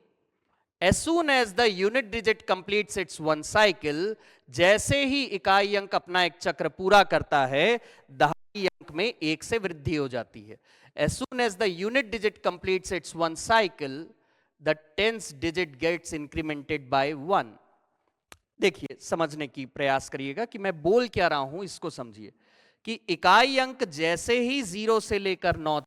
As soon as the unit digit completes its one cycle, जैसे ही इकाई अंक अपना एक चक्र पूरा करता है, दहाई अंक में 1 से वृद्धि हो जाती है. As soon as the unit digit completes its one cycle, the tens digit gets incremented by 1. देखिए, समझने की प्रयास करिएगा कि मैं बोल क्या रहा हूं, इसको समझिए कि इकाई अंक जैसे ही 0 से लेकर 9,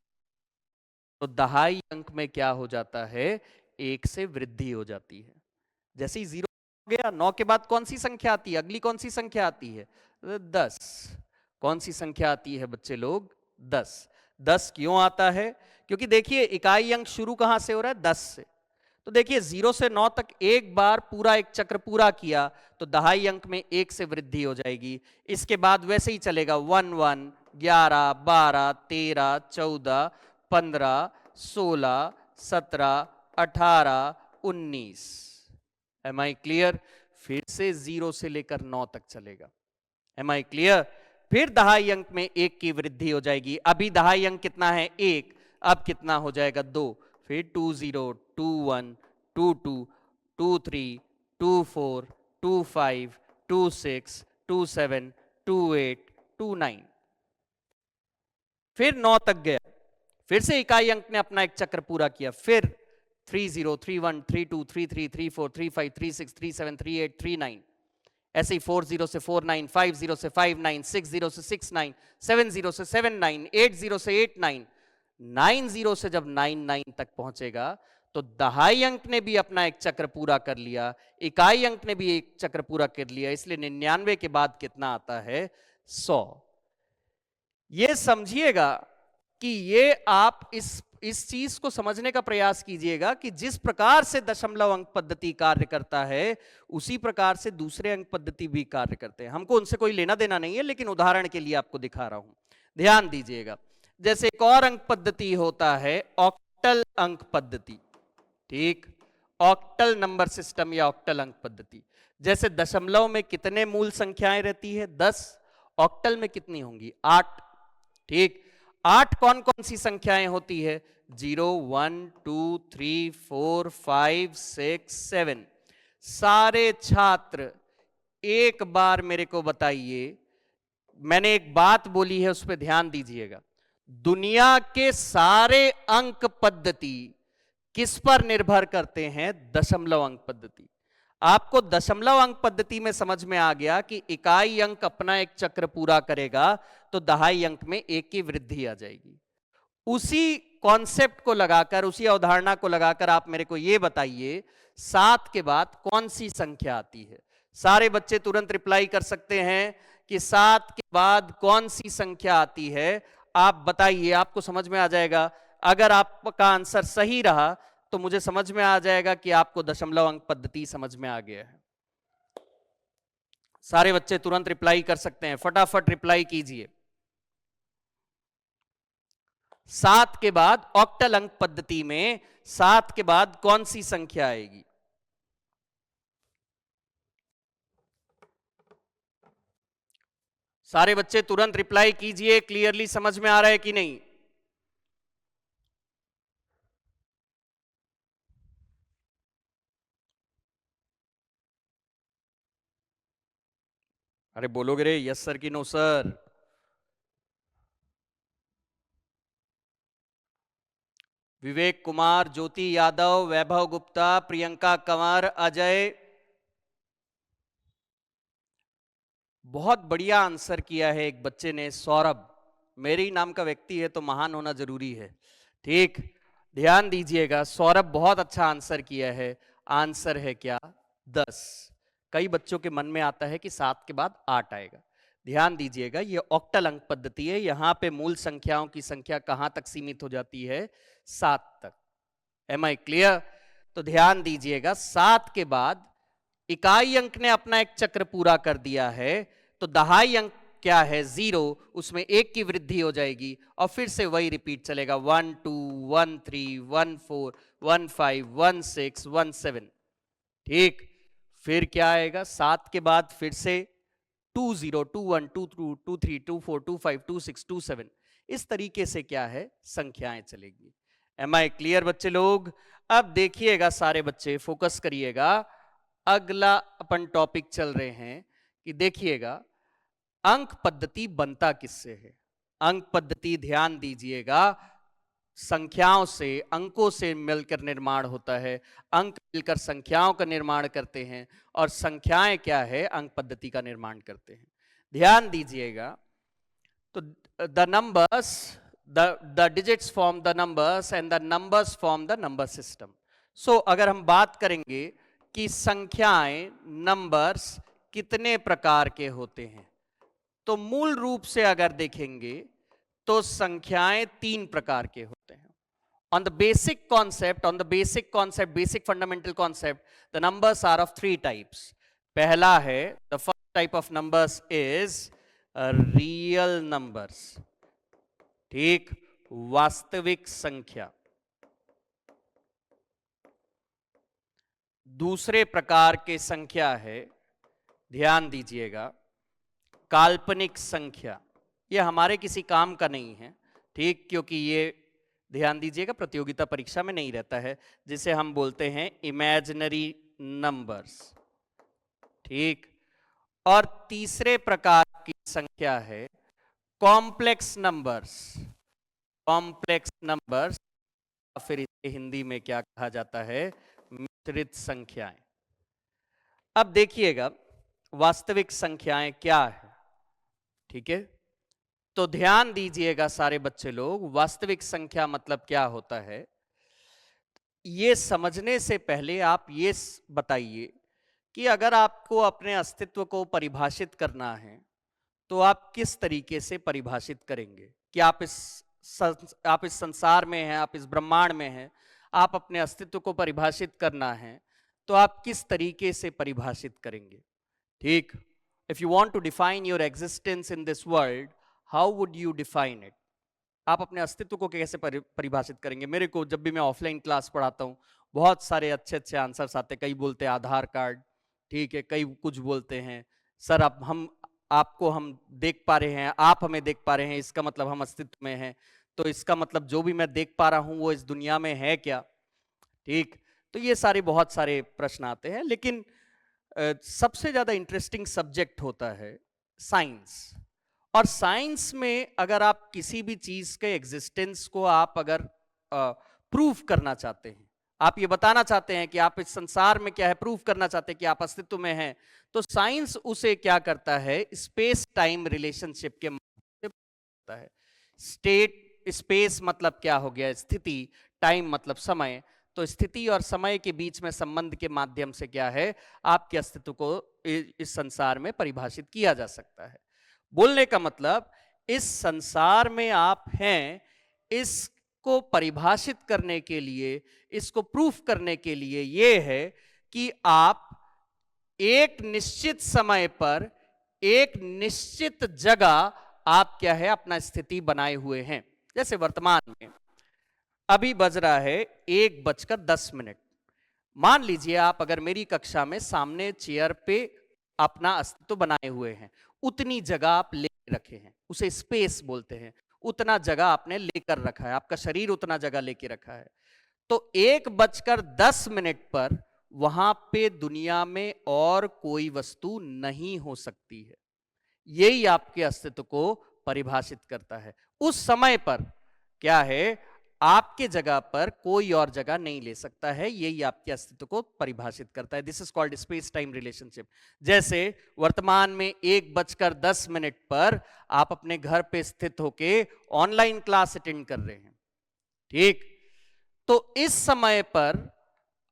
तो दहाई अंक में क्या हो जाता है, 1 से वृद्धि हो जाती है. जैसे ही 0 हो गया, 9 के बाद कौन सी संख्या आती है, अगली कौन सी संख्या आती है, 10. कौन सी संख्या आती है बच्चे लोग, 10. 10 क्यों आता है? क्योंकि देखिए इकाई अंक शुरू कहां से हो रहा है, 10 से. तो देखिए 0 से 9 तक एक बार पूरा एक चक्र पूरा किया तो दहाई अंक में 1 से वृद्धि हो जाएगी. इसके बाद वैसे ही चलेगा 1 1 11 12 13 14 15 16 17 18 19. Am I clear? फिर से 0 से लेकर 9 तक चलेगा. Am I clear? फिर दहाई अंक में 1 की वृद्धि हो जाएगी. अभी दहाई अंक कितना है, 1, अब कितना हो जाएगा, 2. फिर 2 0 2 1 2 2 2 3 2 4 2 5 2 6 2 7 2 8 2 9. फिर 9 तक गया, फिर से इकाई अंक ने अपना एक चक्र पूरा किया. फिर 3 0 3 1 3 2 3 3 3 4 3 5 3 6 3 7 3 8 3 9. ऐसे ही 40 से 49, 50 से 59, 60 से 69, 70 से 79, 80 से 89, 90 से जब 99 तक पहुंचेगा तो दहाई अंक ने भी अपना एक चक्र पूरा कर लिया, इकाई अंक ने भी एक चक्र पूरा कर लिया, इसलिए 99 के बाद कितना आता है? 100। ये समझिएगा कि ये आप इस चीज को समझने का प्रयास कीजिएगा कि जिस प्रकार से दशमलव अंक पद्धति कार्य करता है उसी प्रकार से दूसरे अंक पद्धति भी कार्य करते हैं। हमको उनसे कोई लेना देना नहीं है, लेकिन उदाहरण के लिए आपको दिखा रहा हूं, ध्यान दीजिएगा। जैसे एक और अंक पद्धति होता है ऑक्टल अंक पद्धति, ठीक, ऑक्टल नंबर सिस्टम या ऑक्टल अंक पद्धति। जैसे दशमलव में कितने मूल संख्याएं रहती है? 10। ऑक्टल में कितनी होंगी? 8, ठीक। 8 कौन कौन सी संख्याएं होती है? 0, 1, 2, 3, 4, 5, 6, 7। सारे छात्र एक बार मेरे को बताइए, मैंने एक बात बोली है उस पर ध्यान दीजिएगा। दुनिया के सारे अंक पद्धति किस पर निर्भर करते हैं? दशमलव अंक पद्धति। आपको दशमलव अंक पद्धति में समझ में आ गया कि इकाई अंक अपना एक चक्र पूरा करेगा तो दहाई अंक में 1 की वृद्धि आ जाएगी। उसी कॉन्सेप्ट को लगाकर, उसी अवधारणा को लगाकर आप मेरे को यह बताइए 7 के बाद कौन सी संख्या आती है? सारे बच्चे तुरंत रिप्लाई कर सकते हैं कि 7 के बाद कौन सी संख्या आती है। आप बताइए, आपको समझ में आ जाएगा। अगर आपका आंसर सही रहा तो मुझे समझ में आ जाएगा कि आपको दशमलव अंक पद्धति समझ में आ गया है। सारे बच्चे तुरंत रिप्लाई कर सकते हैं, फटाफट रिप्लाई कीजिए। 7 के बाद ऑक्टल अंक पद्धति में 7 के बाद कौन सी संख्या आएगी? सारे बच्चे तुरंत रिप्लाई कीजिए, क्लियरली समझ में आ रहा है कि नहीं? अरे बोलोगे रे यस सर की नो सर? विवेक कुमार, ज्योति यादव, वैभव गुप्ता, प्रियंका कंवर, अजय, बहुत बढ़िया आंसर किया है एक बच्चे ने, सौरभ। मेरे ही नाम का व्यक्ति है तो महान होना जरूरी है, ठीक। ध्यान दीजिएगा, सौरभ बहुत अच्छा आंसर किया है। आंसर है क्या? 10। कई बच्चों के मन में आता है कि 7 के बाद 8 आएगा। ध्यान दीजिएगा, ये ऑक्टल अंक पद्धति है। यहां पे मूल संख्याओं की संख्या कहां तक सीमित हो जाती है? 7 तक। Am I clear? तो ध्यान दीजिएगा, 7 के बाद इकाई अंक ने अपना एक चक्र पूरा कर दिया है तो दहाई अंक क्या है? 0, उसमें 1 की वृद्धि हो जाएगी और फिर से वही रिपीट चलेगा, 1, 2, 1, 3, 1, 4, 1, 5, 1, 6, 1, 7, ठीक। फिर क्या आएगा? 7 के बाद फिर से 2, 0, 2, 1, 2, 2, 2, 3, 2, 4, 2, 5, 2, 6, 2, 7, इस तरीके से क्या है? संख्याएं चलेगी। एम आई क्लियर बच्चे लोग? अब देखिएगा सारे बच्चे, फोकस करिएगा। अगला अपन टॉपिक चल रहे हैं कि देखिएगा अंक पद्धति बनता किससे है? अंक पद्धति, ध्यान दीजिएगा, संख्याओं से, अंकों से मिलकर निर्माण होता है। अंक मिलकर संख्याओं का निर्माण करते हैं और संख्याएं क्या है? अंक पद्धति का निर्माण करते हैं। ध्यान दीजिएगा, तो the numbers, the digits form the numbers and the numbers form the number system. So अगर हम बात करेंगे कि संख्याएं, नंबर्स कितने प्रकार के होते हैं, तो मूल रूप से अगर देखेंगे तो संख्याएं 3 प्रकार के होते हैं। on the basic concept, basic fundamental concept, the numbers are of 3 types. पहला है, the first type of numbers is real numbers, ठीक, वास्तविक संख्या। दूसरे प्रकार के संख्या है, ध्यान दीजिएगा, काल्पनिक संख्या। ये हमारे किसी काम का नहीं है, ठीक, क्योंकि ये, ध्यान दीजिएगा, प्रतियोगिता परीक्षा में नहीं रहता है, जिसे हम बोलते हैं इमेजिनरी नंबर्स, ठीक। और तीसरे प्रकार की संख्या है कॉम्प्लेक्स नंबर्स। कॉम्प्लेक्स नंबर्स, फिर इसे हिंदी में क्या कहा जाता है? मिश्रित संख्याएं। अब देखिएगा, वास्तविक संख्याएं क्या है। ठीक है, तो ध्यान दीजिएगा सारे बच्चे लोग, वास्तविक संख्या मतलब क्या होता है ये समझने से पहले आप ये बताइए कि अगर आपको अपने अस्तित्व को परिभाषित करना है तो आप किस तरीके से परिभाषित करेंगे कि आप इस संसार में हैं, आप इस ब्रह्मांड में हैं, आप अपने अस्तित्व को परिभाषित करना है तो आप किस तरीके से परिभाषित करेंगे। ठीक, if you want to define your existence in this world, how would you define it. आप अपने अस्तित्व को कैसे परिभाषित करेंगे। मेरे को जब भी मैं ऑफलाइन क्लास पढ़ाता हूँ बहुत सारे अच्छे अच्छे आंसर्स आते हैं, कई बोलते हैं आधार कार्ड, ठीक है, कई कुछ बोलते हैं सर हम आपको हम देख पा रहे हैं, आप हमें देख पा रहे हैं, इसका मतलब हम अस्तित्व में हैं, तो इसका मतलब जो भी मैं देख पा रहा हूं वो इस दुनिया में है क्या। ठीक, तो ये सारे बहुत सारे प्रश्न आते हैं, लेकिन सबसे ज्यादा इंटरेस्टिंग सब्जेक्ट होता है साइंस। और साइंस में अगर आप किसी भी चीज के एग्जिस्टेंस को आप अगर प्रूव करना चाहते हैं, आप ये बताना चाहते हैं कि आप इस संसार में क्या है, प्रूव करना चाहते हैं कि आप अस्तित्व में हैं, तो साइंस उसे क्या करता है, स्पेस टाइम रिलेशनशिप के माध्यम से करता है। स्पेस मतलब क्या हो गया, स्थिति, टाइम मतलब समय, तो स्थिति और समय के बीच में संबंध के माध्यम से क्या है, आपके अस्तित्व को इस संसार में परिभाषित किया जा सकता है। बोलने का मतलब इस संसार में आप हैं, इसको परिभाषित करने के लिए, इसको प्रूफ करने के लिए यह है कि आप एक निश्चित समय पर एक निश्चित जगह आप क्या है अपना स्थिति बनाए हुए हैं। जैसे वर्तमान में अभी बज रहा है 1:10। मान लीजिए आप अगर मेरी कक्षा में सामने चेयर पे अपना अस्तित्व बनाए हुए हैं, उतनी जगह आप ले रखे हैं, उसे स्पेस बोलते हैं, उतना जगह आपने लेकर रखा है, आपका शरीर उतना जगह लेके रखा है, तो 1:10 पर वहां पे दुनिया में और कोई वस्तु नहीं हो सकती है। यही आपके अस्तित्व को परिभाषित करता है। उस समय पर क्या है, आपके जगह पर कोई और जगह नहीं ले सकता है, यही आपके अस्तित्व को परिभाषित करता है। This is called space time relationship. जैसे वर्तमान में 1:10 पर आप अपने घर पे स्थित होके ऑनलाइन क्लास अटेंड कर रहे हैं, ठीक, तो इस समय पर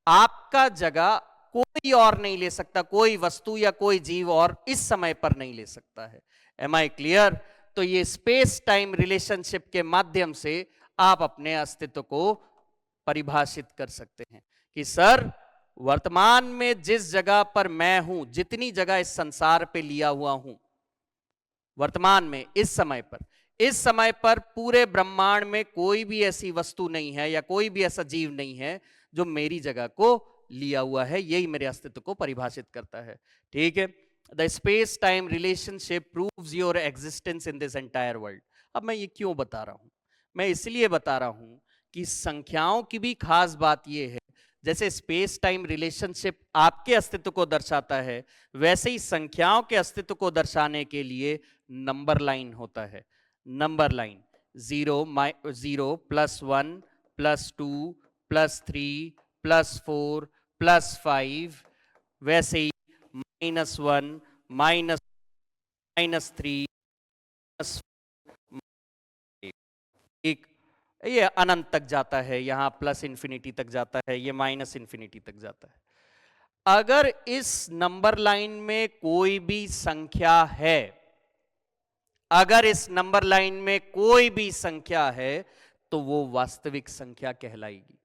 आपका जगह कोई और नहीं ले सकता, कोई वस्तु या कोई जीव और इस समय पर नहीं ले सकता है। Am I clear? तो ये स्पेस टाइम रिलेशनशिप के माध्यम से आप अपने अस्तित्व को परिभाषित कर सकते हैं कि सर वर्तमान में जिस जगह पर मैं हूं, जितनी जगह इस संसार पे लिया हुआ हूं, वर्तमान में इस समय पर पूरे ब्रह्मांड में कोई भी ऐसी वस्तु नहीं है या कोई भी ऐसा जीव नहीं है जो मेरी जगह को लिया हुआ है। यही मेरे अस्तित्व को परिभाषित करता है। ठीक है, the space time relationship proves your existence in this entire world. अब मैं ये क्यों बता रहा हूं? मैं इसलिए बता रहा हूं कि संख्याओं की भी खास बात यह है, जैसे स्पेस टाइम रिलेशनशिप आपके अस्तित्व को दर्शाता है, वैसे ही संख्याओं के अस्तित्व को दर्शाने के लिए नंबर लाइन होता है। नंबर लाइन 0 +1 +2 +3 +4 +5, वैसे ही -1 -3 एक, ये अनंत तक जाता है, यहां प्लस इंफिनिटी तक जाता है, ये माइनस इंफिनिटी तक जाता है। अगर इस नंबर लाइन में कोई भी संख्या है, अगर इस नंबर लाइन में कोई भी संख्या है तो वो वास्तविक संख्या कहलाएगी।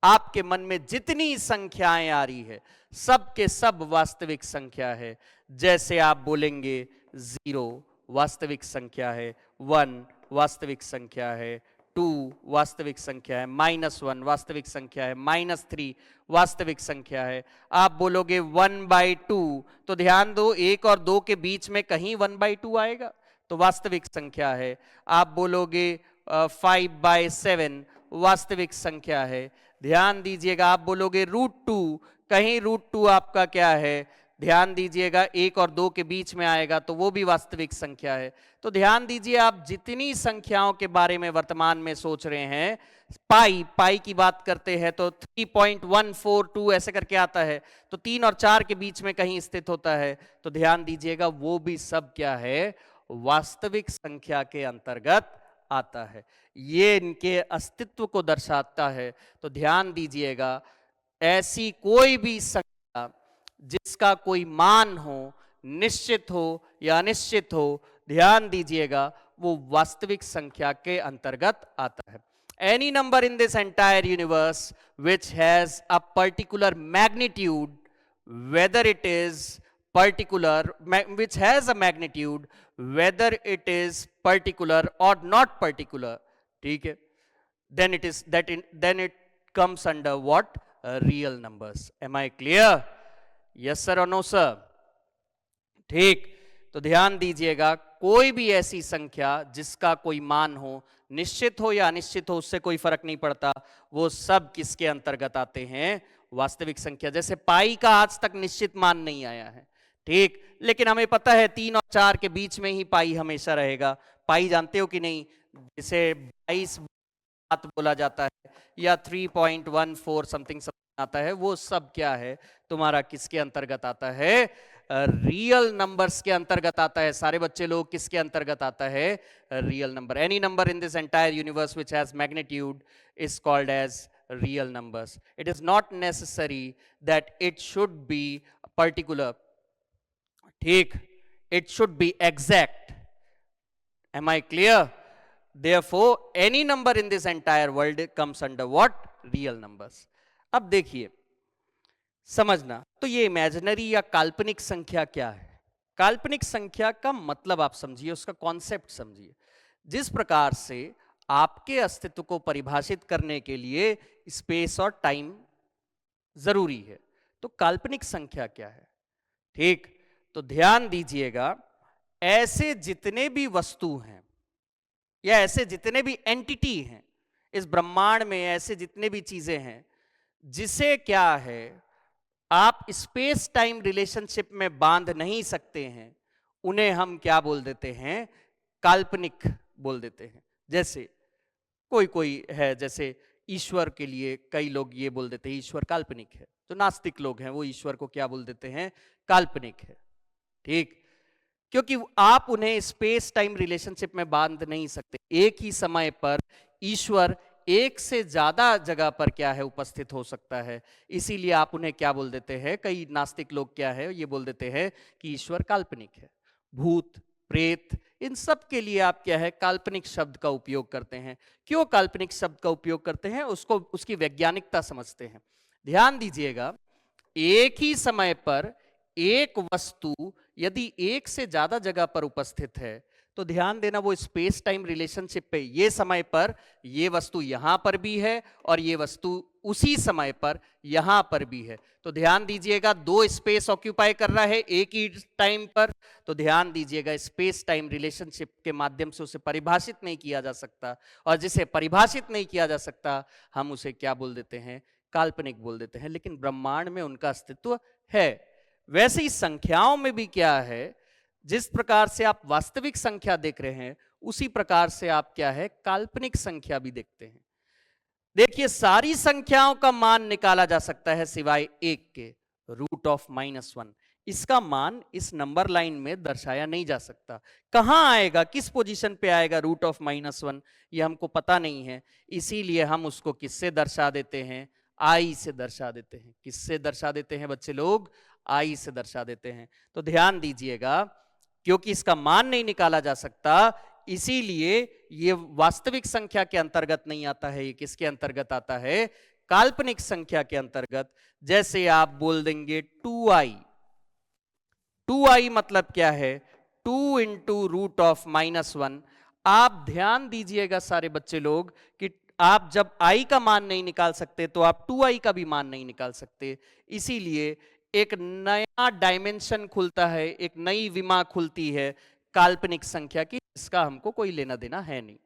आपके मन में जितनी संख्याएं आ रही है सब के सब वास्तविक संख्या है। जैसे आप बोलेंगे 0 वास्तविक संख्या है, 1 वास्तविक संख्या है, 2 वास्तविक संख्या है, -1 वास्तविक संख्या है, -3 वास्तविक संख्या है। आप बोलोगे 1/2, तो ध्यान दो 1 और 2 के बीच में कहीं 1/2 आएगा तो वास्तविक संख्या है। आप बोलोगे 5/7 वास्तविक संख्या है। ध्यान दीजिएगा, आप बोलोगे √2, कहीं √2 आपका क्या है, ध्यान दीजिएगा 1 और 2 के बीच में आएगा तो वो भी वास्तविक संख्या है। तो ध्यान दीजिए, आप जितनी संख्याओं के बारे में वर्तमान में सोच रहे हैं, पाई की बात करते हैं तो 3.142 ऐसे करके आता है, तो 3 और 4 के बीच में कहीं स्थित होता है। तो ध्यान दीजिएगा वो भी सब क्या है, वास्तविक संख्या के अंतर्गत आता है। ये इनके अस्तित्व को दर्शाता है। तो ध्यान दीजिएगा, ऐसी कोई भी संख्या जिसका कोई मान हो, निश्चित हो या अनिश्चित हो, ध्यान दीजिएगा वो वास्तविक संख्या के अंतर्गत आता है। Any number in this entire universe which has a particular magnitude, whether it is particular, which has a magnitude, whether it is particular or not particular, ठीक है, then it is then it comes under what? Real numbers. Am I clear? Yes sir or no sir? ठीक। तो ध्यान दीजिएगा, कोई भी ऐसी संख्या जिसका कोई मान हो, निश्चित हो या अनिश्चित हो, उससे कोई फर्क नहीं पड़ता, वो सब किसके अंतर्गत आते हैं? वास्तविक संख्या। जैसे पाई का आज तक निश्चित मान नहीं आया है, ठीक, लेकिन हमें पता है 3 और 4 के बीच में ही पाई हमेशा रहेगा। पाई जानते हो कि नहीं? जिसे 22 बात बोला जाता है या 3.14 समथिंग आता है, वो सब क्या है तुम्हारा, किसके अंतर्गत आता है? रियल नंबर्स के अंतर्गत आता है। सारे बच्चे लोग किसके अंतर्गत आता है? Real number. Any number in this entire universe which has magnitude is called as real numbers. It is not necessary that it should be particular, ठीक, it should be exact. Am I clear? Therefore, any number in this entire world comes under what? Real numbers. अब देखिए, समझना, तो ये imaginary या काल्पनिक संख्या क्या है? काल्पनिक संख्या का मतलब आप समझिए, उसका कॉन्सेप्ट समझिए। जिस प्रकार से आपके अस्तित्व को परिभाषित करने के लिए स्पेस और टाइम जरूरी है, तो काल्पनिक संख्या क्या है? ठीक, तो ध्यान दीजिएगा, ऐसे जितने भी वस्तु हैं या ऐसे जितने भी एंटिटी हैं इस ब्रह्मांड में, ऐसे जितने भी चीजें हैं जिसे क्या है आप स्पेस टाइम रिलेशनशिप में बांध नहीं सकते हैं, उन्हें हम क्या बोल देते हैं? काल्पनिक बोल देते हैं। जैसे कोई है, जैसे ईश्वर के लिए कई लोग ये बोल देते हैं ईश्वर काल्पनिक है। तो नास्तिक लोग हैं वो ईश्वर को क्या बोल देते हैं? काल्पनिक है, ठीक, क्योंकि आप उन्हें स्पेस टाइम रिलेशनशिप में बांध नहीं सकते। एक ही समय पर ईश्वर एक से ज्यादा जगह पर क्या है उपस्थित हो सकता है, इसीलिए आप उन्हें क्या बोल देते हैं? कई नास्तिक लोग क्या है ये बोल देते हैं कि ईश्वर काल्पनिक है। भूत प्रेत इन सब के लिए आप क्या है काल्पनिक शब्द का उपयोग करते हैं। क्यों काल्पनिक शब्द का उपयोग करते हैं? उसको उसकी वैज्ञानिकता समझते हैं। ध्यान दीजिएगा, एक ही समय पर एक वस्तु यदि एक से ज्यादा जगह पर उपस्थित है तो ध्यान देना वो स्पेस टाइम रिलेशनशिप पे ये समय पर ये वस्तु यहां पर भी है और ये वस्तु उसी समय पर यहां पर भी है। तो ध्यान दीजिएगा, दो स्पेस ऑक्यूपाई कर रहा है एक ही टाइम पर। तो ध्यान दीजिएगा, स्पेस टाइम रिलेशनशिप के माध्यम से उसे परिभाषित नहीं किया जा सकता, और जिसे परिभाषित नहीं किया जा सकता हम उसे क्या बोल देते हैं? काल्पनिक बोल देते हैं। लेकिन ब्रह्मांड में उनका अस्तित्व है। वैसे ही संख्याओं में भी क्या है, जिस प्रकार से आप वास्तविक संख्या देख रहे हैं उसी प्रकार से आप क्या है काल्पनिक संख्या भी देखते हैं। देखिए, सारी संख्याओं का मान निकाला जा सकता है सिवाय एक के, √-1। इसका मान इस नंबर लाइन में दर्शाया नहीं जा सकता। कहां आएगा, किस पोजीशन पे आएगा √-1, ये हमको पता नहीं है। इसीलिए हम उसको किससे दर्शा देते हैं? आई से दर्शा देते हैं। किससे दर्शा देते हैं बच्चे लोग? आई से दर्शा देते हैं। तो ध्यान दीजिएगा, क्योंकि इसका मान नहीं निकाला जा सकता इसीलिए ये वास्तविक संख्या के अंतर्गत नहीं आता है। ये किसके अंतर्गत आता है? काल्पनिक संख्या के अंतर्गत। जैसे आप बोल देंगे 2i। 2i मतलब क्या है? 2 इंटू √-1। आप ध्यान दीजिएगा सारे बच्चे लोग कि आप जब i का मान नहीं निकाल सकते तो आप 2i का भी मान नहीं निकाल सकते। इसीलिए एक नया डायमेंशन खुलता है, एक नई विमा खुलती है काल्पनिक संख्या की, इसका हमको कोई लेना देना है नहीं।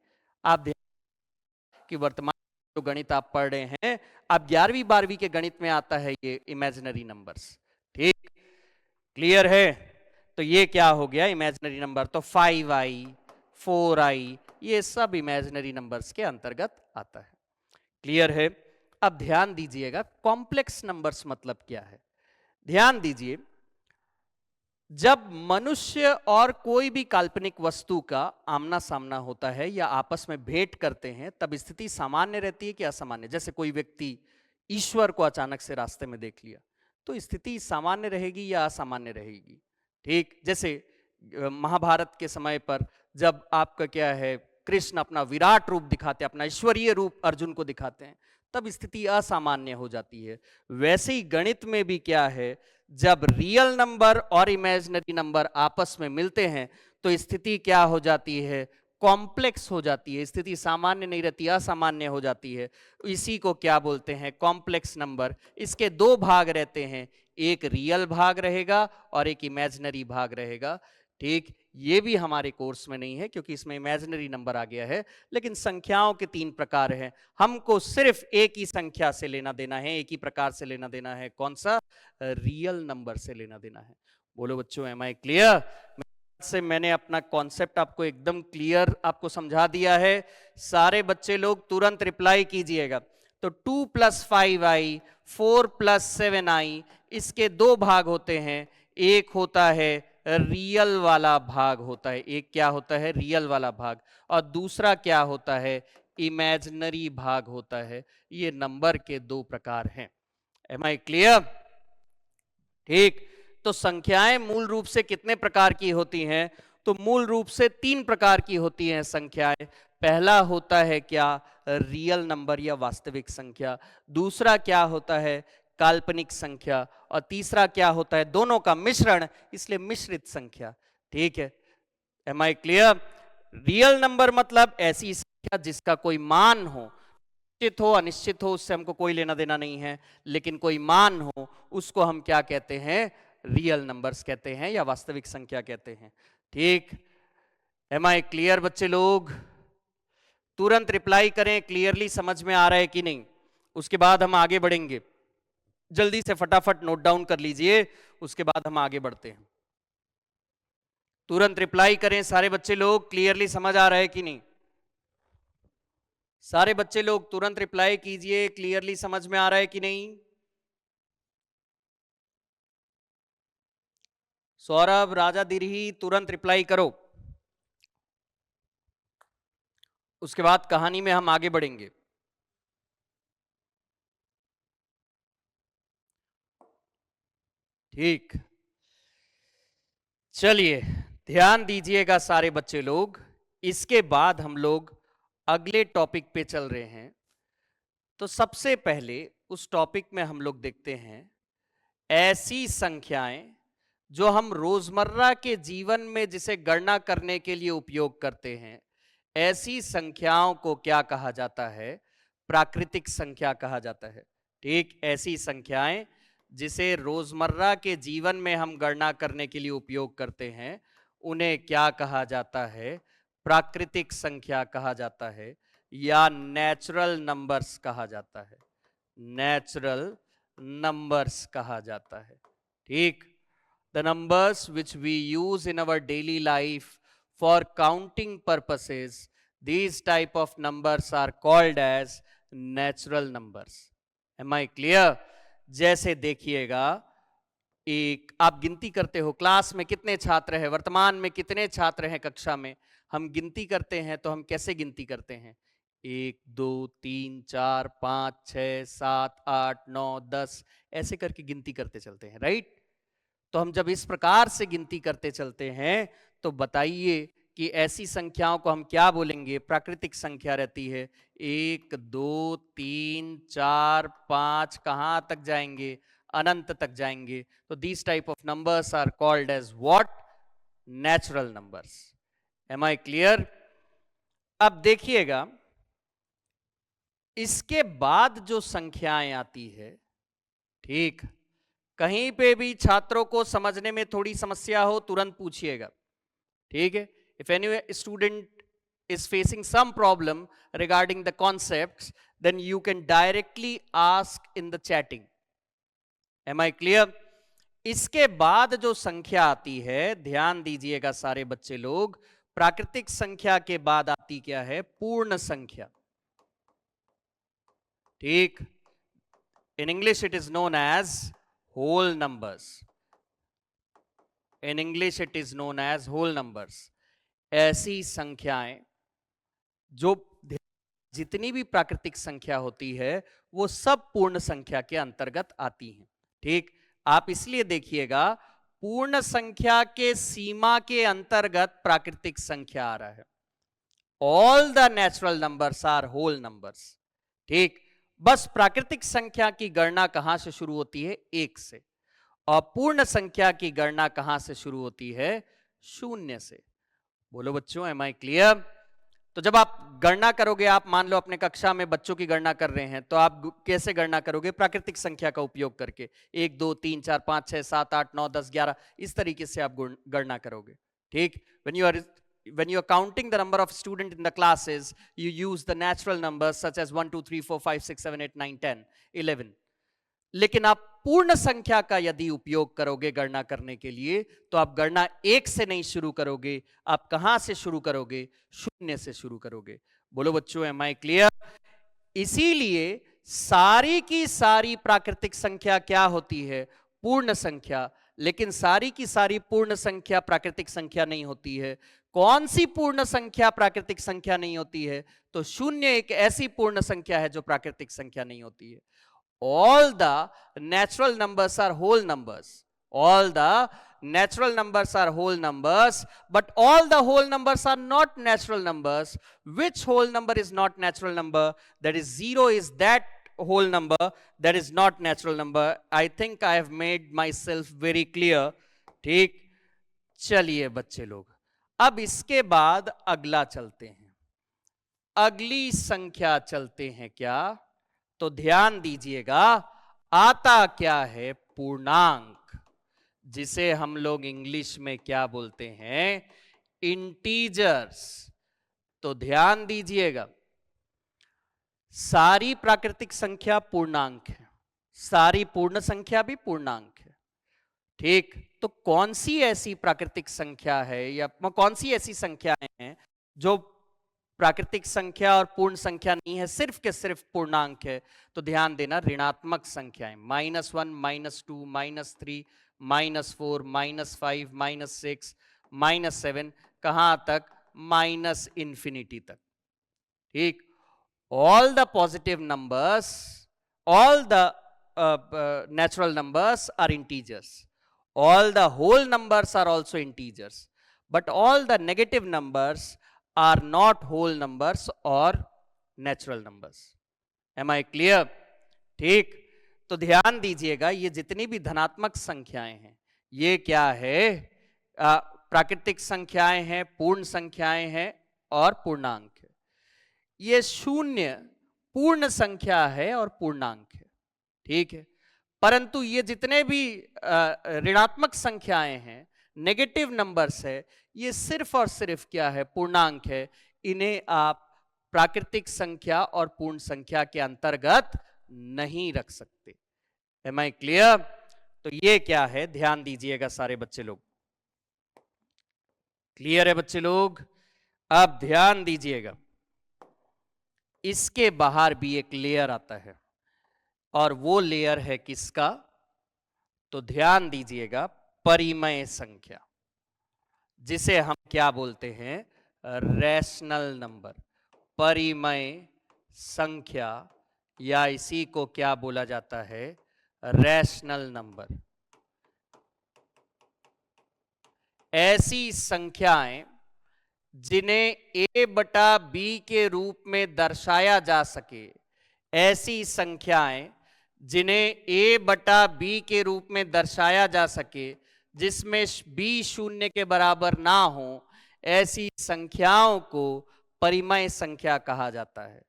आप ध्यान कि वर्तमान जो गणित आप पढ़ रहे हैं, अब 11वीं 12वीं के गणित में आता है ये इमेजिनरी नंबर्स, ठीक। क्लियर है? तो ये क्या हो गया इमेजिनरी नंबर, तो 5i 4i ये सब इमेजिनरी नंबर्स के अंतर्गत आता है। क्लियर है? अब ध्यान दीजिएगा कॉम्प्लेक्स नंबर्स मतलब क्या है। ध्यान दीजिए, जब मनुष्य और कोई भी काल्पनिक वस्तु का आमना सामना होता है या आपस में भेंट करते हैं, तब स्थिति सामान्य रहती है कि असामान्य। जैसे कोई व्यक्ति ईश्वर को अचानक से रास्ते में देख लिया, तो स्थिति सामान्य रहेगी या असामान्य रहेगी। ठीक, जैसे महाभारत के समय पर जब आपका क्या है, कृष्ण अपना विराट रूप दिखाते हैं, अपना ईश्वरीय रूप अर्जुन को दिखाते हैं, तब स्थिति असामान्य हो जाती है। वैसे ही गणित में भी क्या है, जब रियल नंबर और इमेजिनरी नंबर आपस में मिलते हैं तो स्थिति क्या हो जाती है, कॉम्प्लेक्स हो जाती है। स्थिति सामान्य नहीं रहती, असामान्य हो जाती है। इसी को क्या बोलते हैं, कॉम्प्लेक्स नंबर। इसके दो भाग रहते हैं, एक रियल भाग रहेगा और एक इमेजिनरी भाग रहेगा। ठीक, ये भी हमारे कोर्स में नहीं है क्योंकि इसमें इमेजिनरी नंबर आ गया है, लेकिन संख्याओं के 3 प्रकार हैं। हमको सिर्फ एक ही संख्या से लेना देना है, एक ही प्रकार से लेना देना है। कौन सा? रियल नंबर से लेना देना है। बोलो बच्चों, एम आई क्लियर? से मैंने अपना कॉन्सेप्ट आपको एकदम क्लियर आपको समझा दिया है। सारे बच्चे लोग तुरंत रिप्लाई कीजिएगा। तो 2 + 5i 4 + 7i इसके दो भाग होते हैं। एक होता है रियल वाला भाग होता है, एक क्या होता है, रियल वाला भाग, और दूसरा क्या होता है, इमेजिनरी भाग होता है। ये नंबर के दो प्रकार हैं। Am I clear? ठीक, तो संख्याएं मूल रूप से कितने प्रकार की होती हैं? तो मूल रूप से 3 प्रकार की होती हैं संख्याएं। पहला होता है क्या, रियल नंबर या वास्तविक संख्या। दूसरा क्या होता है, काल्पनिक संख्या। और तीसरा क्या होता है, दोनों का मिश्रण, इसलिए मिश्रित संख्या। ठीक है, am I clear? Real number मतलब ऐसी संख्या जिसका कोई मान हो, निश्चित हो अनिश्चित हो उससे हमको कोई लेना देना नहीं है, लेकिन कोई मान हो उसको हम क्या कहते हैं, रियल नंबर्स कहते हैं या वास्तविक संख्या कहते हैं। ठीक, एम आई क्लियर बच्चे लोग? तुरंत रिप्लाई करें, क्लियरली समझ में आ रहा है कि नहीं, उसके बाद हम आगे बढ़ेंगे। जल्दी से फटाफट नोट डाउन कर लीजिए, उसके बाद हम आगे बढ़ते हैं। तुरंत रिप्लाई करें सारे बच्चे लोग, क्लियरली समझ आ रहा है कि नहीं? सारे बच्चे लोग तुरंत रिप्लाई कीजिए, क्लियरली समझ में आ रहा है कि नहीं? सौरभ, राजा दिरही, तुरंत रिप्लाई करो, उसके बाद कहानी में हम आगे बढ़ेंगे। ठीक, चलिए ध्यान दीजिएगा सारे बच्चे लोग, इसके बाद हम लोग अगले टॉपिक पे चल रहे हैं। तो सबसे पहले उस टॉपिक में हम लोग देखते हैं ऐसी संख्याएं जो हम रोजमर्रा के जीवन में जिसे गणना करने के लिए उपयोग करते हैं। ऐसी संख्याओं को क्या कहा जाता है, प्राकृतिक संख्या कहा जाता है। ठीक, ऐसी संख्याएं जिसे रोजमर्रा के जीवन में हम गणना करने के लिए उपयोग करते हैं, उन्हें क्या कहा जाता है, प्राकृतिक संख्या कहा जाता है या नेचुरल नंबर्स कहा जाता है। नेचुरल नंबर्स कहा जाता है। ठीक, the numbers which we use in our daily life for counting purposes, these type of numbers are called as natural numbers. Am I clear? जैसे देखिएगा, एक आप गिनती करते हो, क्लास में कितने छात्र हैं, वर्तमान में कितने छात्र हैं कक्षा में, हम गिनती करते हैं तो हम कैसे गिनती करते हैं, 1 2 3 4 5 6 7 8 9 10 ऐसे करके गिनती करते चलते हैं, राइट? तो हम जब इस प्रकार से गिनती करते चलते हैं तो बताइए कि ऐसी संख्याओं को हम क्या बोलेंगे, प्राकृतिक संख्या रहती है। 1 2 3 4 5 कहां तक जाएंगे, अनंत तक जाएंगे। तो these type of numbers are called as what, natural numbers. Am I clear? अब देखिएगा, इसके बाद जो संख्याएं आती है, ठीक, कहीं पे भी छात्रों को समझने में थोड़ी समस्या हो तुरंत पूछिएगा। ठीक है, if any student is facing some problem regarding the concepts, then you can directly ask in the chatting. Am I clear? इसके बाद जो संख्या आती है, ध्यान दीजिएगा सारे बच्चे लोग, प्राकृतिक संख्या के बाद आती क्या है? पूर्ण संख्या। ठीक, in English it is known as whole numbers. In English it is known as whole numbers. ऐसी संख्याएं जो, जितनी भी प्राकृतिक संख्या होती है वो सब पूर्ण संख्या के अंतर्गत आती हैं। ठीक, आप इसलिए देखिएगा पूर्ण संख्या के सीमा के अंतर्गत प्राकृतिक संख्या आ रहा है। All the natural numbers are whole numbers. ठीक, बस प्राकृतिक संख्या की गणना कहां से शुरू होती है? 1 से। और पूर्ण संख्या की गणना कहां से शुरू होती है? 0 से। बोलो बच्चों, एम आई क्लियर? तो जब आप गणना करोगे, आप मान लो अपने कक्षा में बच्चों की गणना कर रहे हैं, तो आप कैसे गणना करोगे? प्राकृतिक संख्या का उपयोग करके 1 2 3 4 5 6 7 8 9 10 11 इस तरीके से आप गणना करोगे। ठीक, when you are counting the number of student in the classes, you use the natural numbers such as 1 2 3 4 5 6 7 8 9 10 11। लेकिन आप पूर्ण संख्या का यदि उपयोग करोगे गणना करने के लिए, तो आप गणना 1 से नहीं शुरू करोगे। आप कहां से शुरू करोगे? 0 से शुरू करोगे। बोलो बच्चों, एम आई क्लियर? इसीलिए सारी की सारी प्राकृतिक संख्या क्या होती है? पूर्ण संख्या। लेकिन सारी की सारी पूर्ण संख्या प्राकृतिक संख्या नहीं होती है। कौन सी पूर्ण संख्या प्राकृतिक संख्या नहीं होती है? तो 0 एक ऐसी पूर्ण संख्या है जो प्राकृतिक संख्या नहीं होती है। All the natural numbers are whole numbers. All the natural numbers are whole numbers, but all the whole numbers are not natural numbers. Which whole number is not natural number? That is 0 is that whole number that is not natural number. I think I have made myself very clear. ठीक, चलिए बच्चे लोग, अब इसके बाद अगला चलते हैं। अगली संख्या चलते हैं क्या? तो ध्यान दीजिएगा, आता क्या है? पूर्णांक, जिसे हम लोग इंग्लिश में क्या बोलते हैं? इंटीजर्स। तो ध्यान दीजिएगा, सारी प्राकृतिक संख्या पूर्णांक है, सारी पूर्ण संख्या भी पूर्णांक है। ठीक, तो कौन सी ऐसी प्राकृतिक संख्या है या कौन सी ऐसी संख्याएं हैं जो प्राकृतिक संख्या और पूर्ण संख्या नहीं है, सिर्फ के सिर्फ पूर्णांक है? तो ध्यान देना, ऋणात्मक संख्याएं, -1 -2 -3 -4 -5 -6 -7, कहां तक? -इंफिनिटी तक। ठीक, all the positive numbers, all the natural numbers are integers, all the whole numbers are also integers, but all the negative numbers are not whole numbers or natural numbers. Am I clear? ठीक, तो ध्यान दीजिएगा, ये जितनी भी धनात्मक संख्याएं हैं, ये क्या है? प्राकृतिक संख्याएं हैं, पूर्ण संख्याएं हैं और पूर्णांक है। ये 0 पूर्ण संख्या है और पूर्णांक है। ठीक है, परंतु ये जितने भी ऋणात्मक संख्याएं हैं, नेगेटिव नंबर्स है, ये सिर्फ और सिर्फ क्या है? पूर्णांक है। इन्हें आप प्राकृतिक संख्या और पूर्ण संख्या के अंतर्गत नहीं रख सकते। Am I clear? तो ये क्या है? ध्यान दीजिएगा सारे बच्चे लोग। क्लियर है बच्चे लोग? अब ध्यान दीजिएगा, इसके बाहर भी एक लेयर आता है, और वो लेयर है किसका? तो ध्यान दीजिएगा, परिमेय संख्या, जिसे हम क्या बोलते हैं? Rational number. परिमेय संख्या, या इसी को क्या बोला जाता है? Rational number. ऐसी संख्याएं जिन्हें a बटा b के रूप में दर्शाया जा सके, ऐसी संख्याएं जिन्हें a बटा b के रूप में दर्शाया जा सके, जिसमें b 0 के बराबर ना हो, ऐसी संख्याओं को परिमेय संख्या कहा जाता है।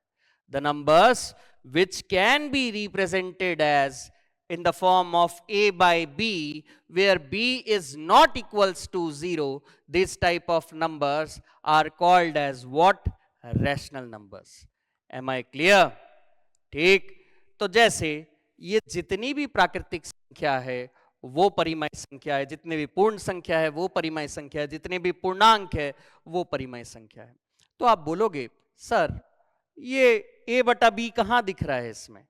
The numbers which can be represented as in the form of a by b, where b is not equals to 0, this type of numbers are called as what? Rational numbers. Am I clear? ठीक, तो जैसे ये जितनी भी प्राकृतिक संख्या है, वो परिमेय संख्या है, जितने भी पूर्ण संख्या है वो परिमेय संख्या है, जितने भी पूर्णांक है वो परिमेय संख्या है। तो आप बोलोगे सर ये a बटा b कहां दिख रहा है, इसमें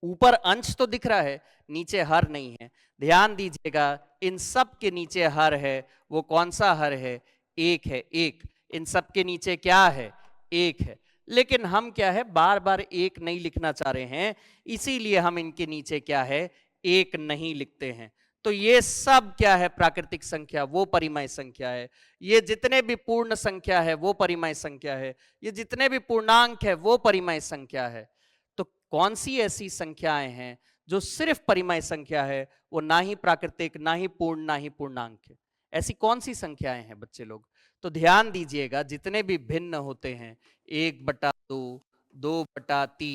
ऊपर अंश तो दिख रहा है, नीचे हर नहीं है। ध्यान दीजिएगा, इन सब के नीचे हर है। वो कौन सा हर है? एक है, एक। इन सब के नीचे क्या है? एक है। लेकिन हम क्या है, बार बार एक नहीं लिखना चाह रहे हैं, इसीलिए हम इनके नीचे क्या है, एक नहीं लिखते हैं। तो ये सब क्या है? प्राकृतिक संख्या, वो परिमेय संख्या है। ये जितने भी पूर्ण संख्या है वो परिमेय संख्या है। ये जितने भी पूर्णांक है वो परिमेय संख्या है। तो कौन सी ऐसी संख्याएं हैं जो सिर्फ परिमेय संख्या है, वो ना ही प्राकृतिक, ना ही पूर्ण, ना ही पूर्णांक है? ऐसी कौन सी संख्याएं हैं बच्चे लोग? तो ध्यान दीजिएगा, जितने भी भिन्न होते हैं, 1/2, 2/3,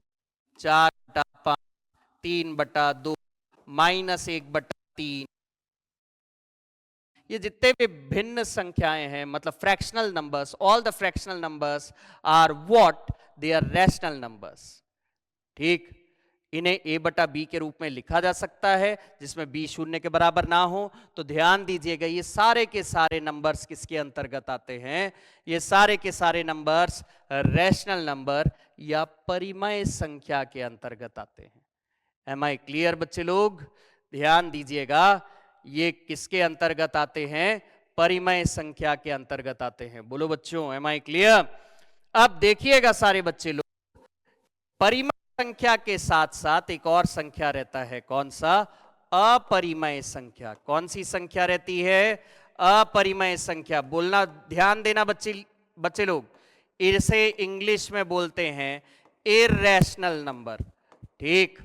4/5, 3/2, -1/3, ये जितने भी भिन्न संख्याएं हैं, मतलब fractional numbers, all the fractional numbers are what? They are rational numbers. ठीक, इन्हें a/b के रूप में लिखा जा सकता है, जिसमें b 0 के बराबर ना हो। तो ध्यान दीजिएगा, ये सारे के सारे नंबर्स किसके अंतर्गत आते हैं? ये सारे के सारे नंबर्स रैशनल नंबर या परिमेय संख्या के अंतर्गत आते हैं। एम आई क्लियर बच्चे लोग? ध्यान दीजिएगा, ये किसके अंतर्गत आते हैं? परिमेय संख्या के अंतर्गत आते हैं। बोलो बच्चों, एम आई क्लियर? अब देखिएगा सारे बच्चे लोग, परिमेय संख्या के साथ साथ एक और संख्या रहता है। कौन सा? अपरिमेय संख्या। कौन सी संख्या रहती है? अपरिमेय संख्या। बोलना, ध्यान देना बच्चे लोग, इसे इंग्लिश में बोलते हैं इररेशनल नंबर। ठीक,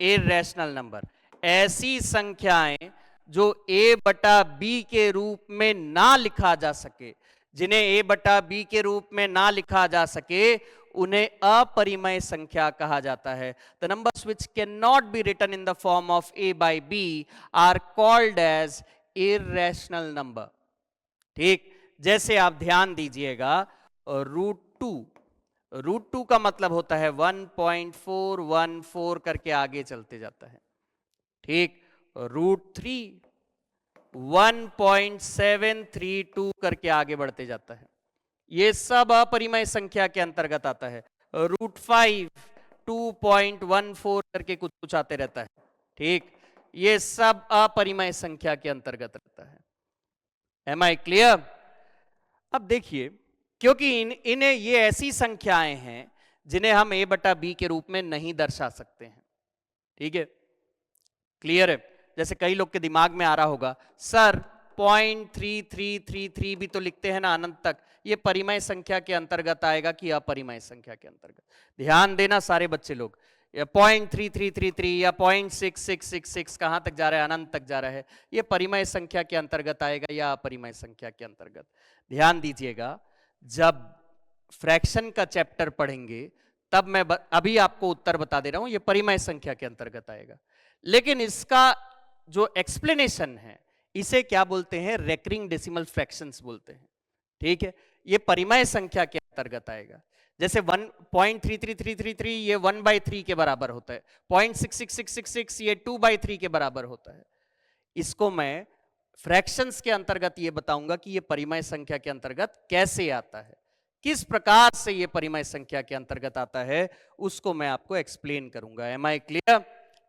इररेशनल नंबर। ऐसी संख्याएं जो a/b के रूप में ना लिखा जा सके, जिन्हें a/b के रूप में ना लिखा जा सके, उन्हें अपरिमेय संख्या कहा जाता है। The numbers which can not be written in the form of a/b are called as irrational number. ठीक, जैसे आप ध्यान दीजिएगा, √2 का मतलब होता है 1.414 करके आगे चलते जाता है। ठीक, √3 1.732 करके आगे बढ़ते जाता है। ये सब अपरिमेय संख्या के अंतर्गत आता है। √5 2.14 करके कुछ कुछ आते रहता है। ठीक, ये सब अपरिमेय संख्या के अंतर्गत रहता है। Am I clear? अब देखिए, क्योंकि इन्हें ये ऐसी संख्याएं हैं जिन्हें हम a/b के रूप में नहीं दर्शा सकते हैं। ठीक है, क्लियर है? जैसे कई लोग के दिमाग में आ रहा होगा, सर 0.3333 भी तो लिखते हैं ना अनंत तक, ये परिमेय संख्या के अंतर्गत आएगा कि अपरिमेय संख्या के अंतर्गत? ध्यान देना सारे बच्चे लोग, 0.3333 या 0.6666 कहां तक जा रहा है? अनंत तक जा रहा है। ये परिमेय संख्या के अंतर्गत आएगा या अपरिमेय संख्या के अंतर्गत? ध्यान दीजिएगा, जब फ्रैक्शन का चैप्टर पढ़ेंगे तब मैं अभी आपको उत्तर बता दे रहा हूं, ये परिमेय संख्या के अंतर्गत आएगा। लेकिन इसका जो एक्सप्लेनेशन है, इसे क्या बोलते हैं? रेकरिंग डेसिमल फ्रैक्शंस बोलते हैं। ठीक है, ये परिमेय संख्या के अंतर्गत आएगा। जैसे 1.33333 ये 1/3 के बराबर होता है, 0.66666 ये 2/3 के बराबर होता है। इसको मैं फ्रैक्शंस के अंतर्गत ये बताऊंगा कि ये परिमेय संख्या के अंतर्गत कैसे आता है, किस प्रकार से ये परिमेय संख्या के अंतर्गत आता है, उसको मैं आपको एक्सप्लेन करूंगा। Am I clear?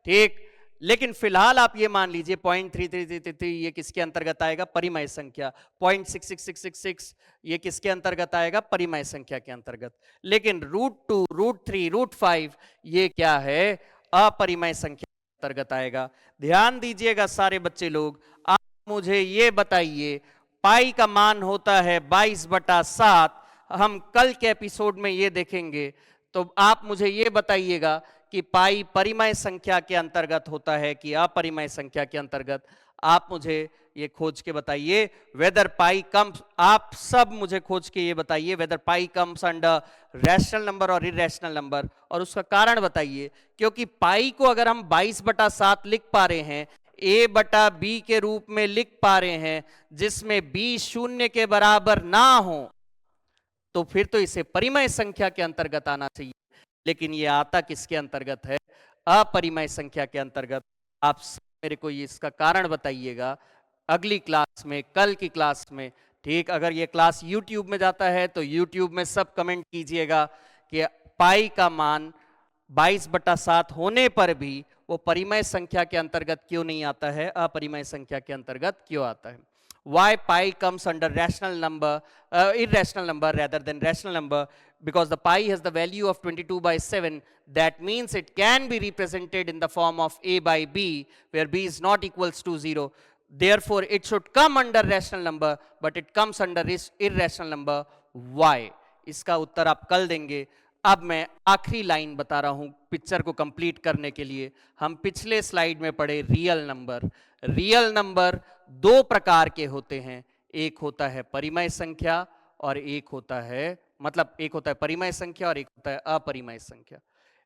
ठीक, लेकिन फिलहाल आप ये मान लीजिए 0.3333 ये किसके अंतर्गत आएगा? परिमेय संख्या। 0.66666 ये किसके अंतर्गत आएगा? परिमेय संख्या के अंतर्गत। लेकिन √2, √3, √5 ये क्या है? अपरिमेय संख्या के अंतर्गत आएगा। ध्यान दीजिएगा सारे बच्चे लोग, आप मुझे ये बताइए, पाई का मान होता है 22/7। हम कल के एपिसोड में ये देखेंगे। तो आप मुझे ये बताइएगा कि पाई परिमेय संख्या के अंतर्गत होता है कि अपरिमेय संख्या के अंतर्गत? आप मुझे ये खोज के बताइए। वेदर पाई कम्स, आप सब मुझे खोज के ये बताइए, वेदर पाई कम्स अंडर रैशनल नंबर और इररेशनल नंबर, और उसका कारण बताइए। क्योंकि पाई को अगर हम 22/7 लिख पा रहे हैं, a/b के रूप में लिख पा रहे हैं, जिसमें b 0 के बराबर ना हो, तो फिर तो इसे परिमेय संख्या के अंतर्गत आना चाहिए। लेकिन ये आता किसके अंतर्गत है? अपरिमेय संख्या के अंतर्गत। आप मेरे को ये इसका कारण बताइएगा अगली क्लास में, कल की क्लास में। ठीक, अगर ये क्लास YouTube में जाता है तो YouTube में सब कमेंट कीजिएगा कि पाई का मान 22/7 होने पर भी वो परिमेय संख्या के अंतर्गत क्यों नहीं आता है, अपरिमेय संख्या के अंतर्गत क्यों आता है। Why pi comes under rational number, irrational number rather than rational number? Because the pi has the value of 22/7. That means it can be represented in the form of a by b, where b is not equals to 0. Therefore, it should come under rational number, but it comes under irrational number. Why? इसका उत्तर आप कल देंगे। अब मैं आखिरी line बता रहा हूं पिक्चर को कंप्लीट करने के लिए। हम पिछले स्लाइड में पढ़े रियल नंबर। रियल नंबर दो प्रकार के होते हैं, एक होता है परिमेय संख्या और एक होता है, मतलब एक होता है परिमेय संख्या और एक होता है अपरिमेय संख्या।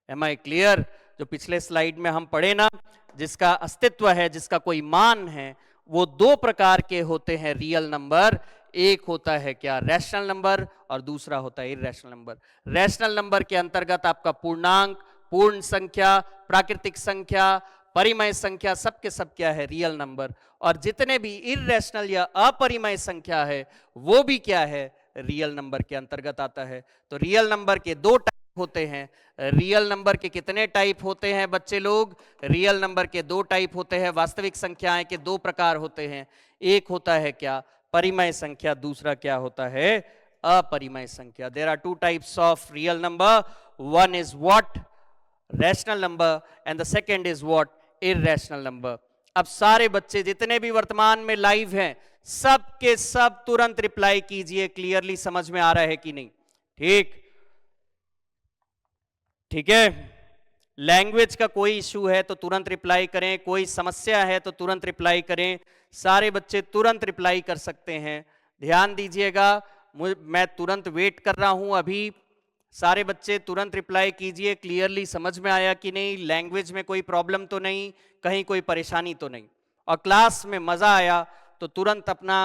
Am I clear? जो पिछले स्लाइड में हम पढ़े ना, जिसका अस्तित्व है, जिसका कोई मान है, वो दो प्रकार के होते हैं रियल नंबर। एक होता है क्या, रैशनल नंबर, और दूसरा होता है इरैशनल नंबर। रैशनल नंबर के अंतर्गत आपका पूर्णांक, पूर्ण संख्या, प्राकृतिक संख्या, परिमेय संख्या, सबके सब क्या है, रियल नंबर। और जितने भी इरैशनल या अपरिमेय संख्या है वो भी क्या है, रियल नंबर के अंतर्गत आता है। तो रियल नंबर के दो टाइप होते हैं। रियल नंबर के कितने टाइप होते हैं बच्चे लोग? रियल नंबर के दो टाइप होते हैं। वास्तविक संख्याएं के दो प्रकार होते हैं, एक होता है क्या, परिमेय संख्या, दूसरा क्या होता है, अपरिमेय संख्या। There are two types of real number, one is what, rational number, and the second is what, irrational number. अब सारे बच्चे जितने भी वर्तमान में लाइव हैं, सब के सब तुरंत रिप्लाई कीजिए, क्लियरली समझ में आ रहा है कि नहीं? ठीक, ठीक है। लैंग्वेज का कोई इश्यू है तो तुरंत रिप्लाई करें, कोई समस्या है तो तुरंत रिप्लाई करें। सारे बच्चे तुरंत रिप्लाई कर सकते हैं, ध्यान दीजिएगा। मैं तुरंत वेट कर रहा हूं अभी। सारे बच्चे तुरंत रिप्लाई कीजिए, क्लियरली समझ में आया कि नहीं, लैंग्वेज में कोई प्रॉब्लम तो नहीं, कहीं कोई परेशानी तो नहीं, और क्लास में मजा आया तो तुरंत अपना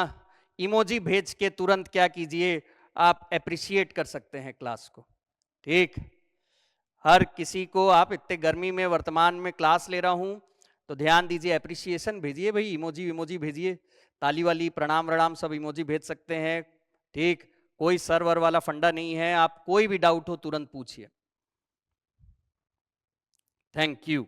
इमोजी भेज के तुरंत क्या कीजिए, आप अप्रिशिएट कर सकते हैं क्लास को। ठीक, हर किसी को, आप इतने गर्मी में वर्तमान में क्लास ले रहा हूं तो ध्यान दीजिए, अप्रिसिएशन भेजिए भाई, इमोजी इमोजी भेजिए, ताली वाली, प्रणाम प्रणाम सब इमोजी भेज सकते हैं। ठीक, कोई सर्वर वाला फंडा नहीं है, आप कोई भी डाउट हो तुरंत पूछिए। Thank you.